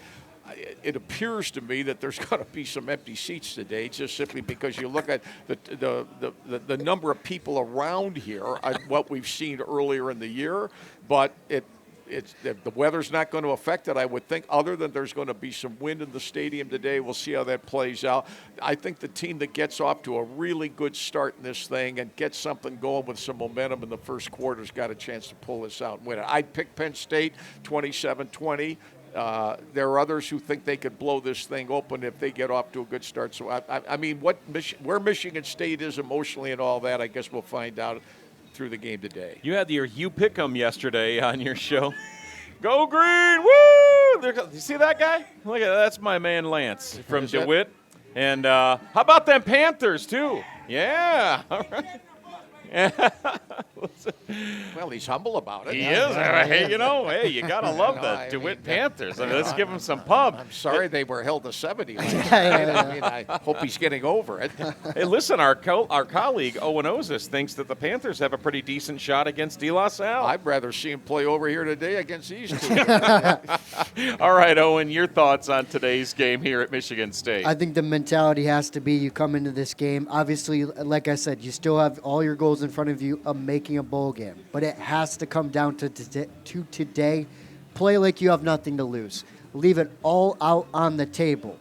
It appears to me that there's going to be some empty seats today, just simply because you look at the number of people around here, what we've seen earlier in the year. But the weather's not going to affect it, I would think, other than there's going to be some wind in the stadium today. We'll see how that plays out. I think the team that gets off to a really good start in this thing and gets something going with some momentum in the first quarter's got a chance to pull this out and win it. I'd pick Penn State 27-20. There are others who think they could blow this thing open if they get off to a good start. So, I mean, where Michigan State is emotionally and all that, I guess we'll find out through the game today. You had your You Pick 'em yesterday on your show. Go Green! Woo! You see that guy? Look at that. That's my man Lance from DeWitt. And how about them Panthers, too? Yeah. All right. Well, he's humble about it. He is. Hey, hey, you got to love the DeWitt Panthers. I mean, let's give him some pub. I'm sorry they were held to 70 last night. I mean, I hope he's getting over it. Hey, listen, our colleague Owen Oszust thinks that the Panthers have a pretty decent shot against De La Salle. I'd rather see him play over here today against these two. All right, Owen, your thoughts on today's game here at Michigan State? I think the mentality has to be you come into this game. Obviously, like I said, you still have all your goals in front of you of making a bowl game. But it has to come down to today. Play like you have nothing to lose. Leave it all out on the table.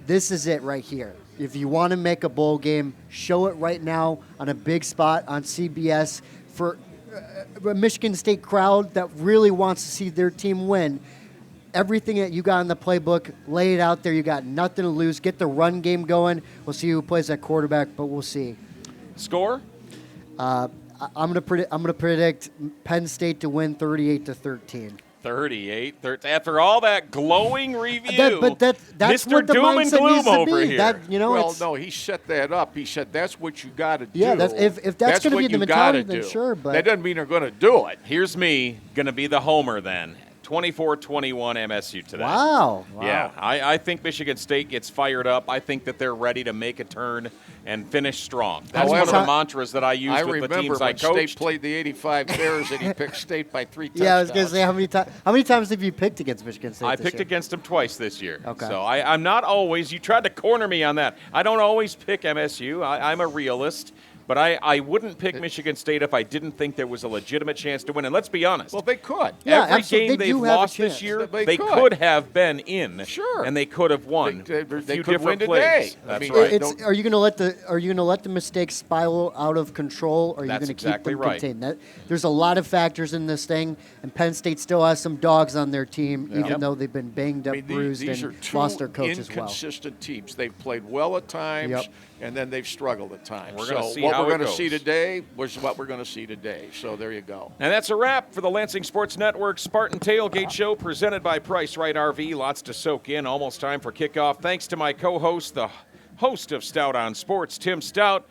This is it right here. If you want to make a bowl game, show it right now on a big spot on CBS for a Michigan State crowd that really wants to see their team win. Everything that you got in the playbook, lay it out there. You got nothing to lose. Get the run game going. We'll see who plays at quarterback, but we'll see. Score? I'm gonna predict Penn State to win 38-13. 38. After all that glowing review, that's Mr. what the Doom and mindset Gloom needs to over be. here. Well, no, he set that up. He said that's what you got to do. Yeah, if that's going to what be the you mentality, gotta then do. sure. But that doesn't mean they're going to do it. Here's me going to be the homer then. 24-21 MSU today. Wow. Yeah, I think Michigan State gets fired up. I think that they're ready to make a turn and finish strong. That's one of the mantras that I used with the teams I coached. I remember when State played the 85 Bears and he picked State by 3 touchdowns. Yeah, I was going to say, how many times have you picked against Michigan State I this picked year? against them twice this year. Okay. So I'm not always – you tried to corner me on that. I don't always pick MSU. I'm a realist. But I wouldn't pick Michigan State if I didn't think there was a legitimate chance to win. And let's be honest. Well, they could. Yeah, Every absolutely. game They they've do have a lost this chance. year, They they could. could have been in. Sure. And they could have won. They a few could win different today. plays. I That's mean, right. Are you going to let the mistakes spiral out of control, or are you That's going to exactly keep them right. contained? There's a lot of factors in this thing, and Penn State still has some dogs on their team, even though they've been banged up, bruised, these and are two lost their coach as well. inconsistent teams. They've played well at times, and then they've struggled at times. We're gonna see what how we're it going to goes. see today was what we're going to see today. So there you go. And that's a wrap for the Lansing Sports Network Spartan Tailgate Show presented by Price Right RV. Lots to soak in. Almost time for kickoff. Thanks to my co-host, the host of Staudt on Sports, Tim Staudt.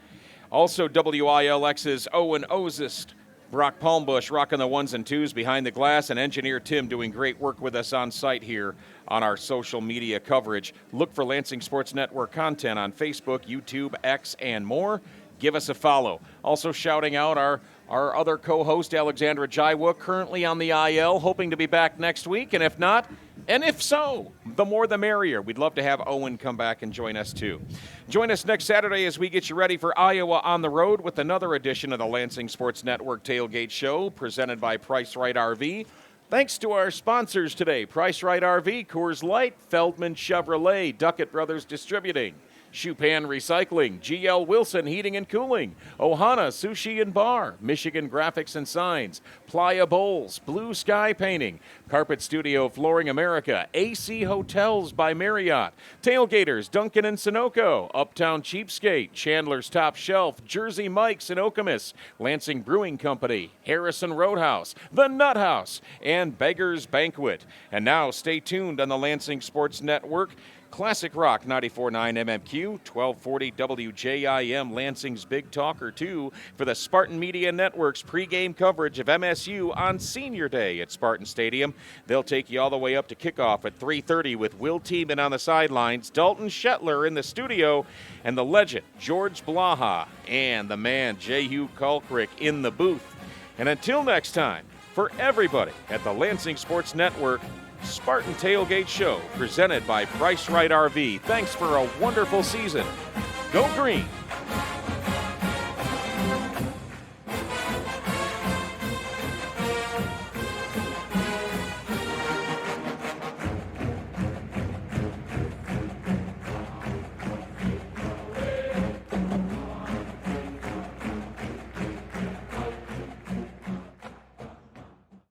Also WILX's Owen Oszust. Brock Palmbush rocking the ones and twos behind the glass, and engineer Tim doing great work with us on site here on our social media coverage. Look for Lansing Sports Network content on Facebook, YouTube, X, and more. Give us a follow. Also shouting out our other co-host, Alexandra Jaiwa, currently on the IL, hoping to be back next week. And if not, and if so, the more the merrier. We'd love to have Owen come back and join us too. Join us next Saturday as we get you ready for Iowa on the road with another edition of the Lansing Sports Network Tailgate Show presented by Price Right RV. Thanks to our sponsors today, Price Right RV, Coors Light, Feldman Chevrolet, Duckett Brothers Distributing, Chupan Recycling, GL Wilson Heating and Cooling, Ohana Sushi and Bar, Michigan Graphics and Signs, Playa Bowls, Blue Sky Painting, Carpet Studio Flooring America, AC Hotels by Marriott, Tailgaters Duncan and Sunoco, Uptown Cheapskate, Chandler's Top Shelf, Jersey Mike's in Okemos, Lansing Brewing Company, Harrison Roadhouse, The Nut House, and Beggar's Banquet. And now stay tuned on the Lansing Sports Network. Classic Rock 94.9 MMQ, 1240 WJIM, Lansing's Big Talker 2 for the Spartan Media Network's pregame coverage of MSU on Senior Day at Spartan Stadium. They'll take you all the way up to kickoff at 3:30 with Will Tiemann on the sidelines, Dalton Shetler in the studio, and the legend George Blaha and the man Jehu Kulkrick in the booth. And until next time, for everybody at the Lansing Sports Network, Spartan Tailgate Show presented by Price Right RV. Thanks for a wonderful season. Go Green.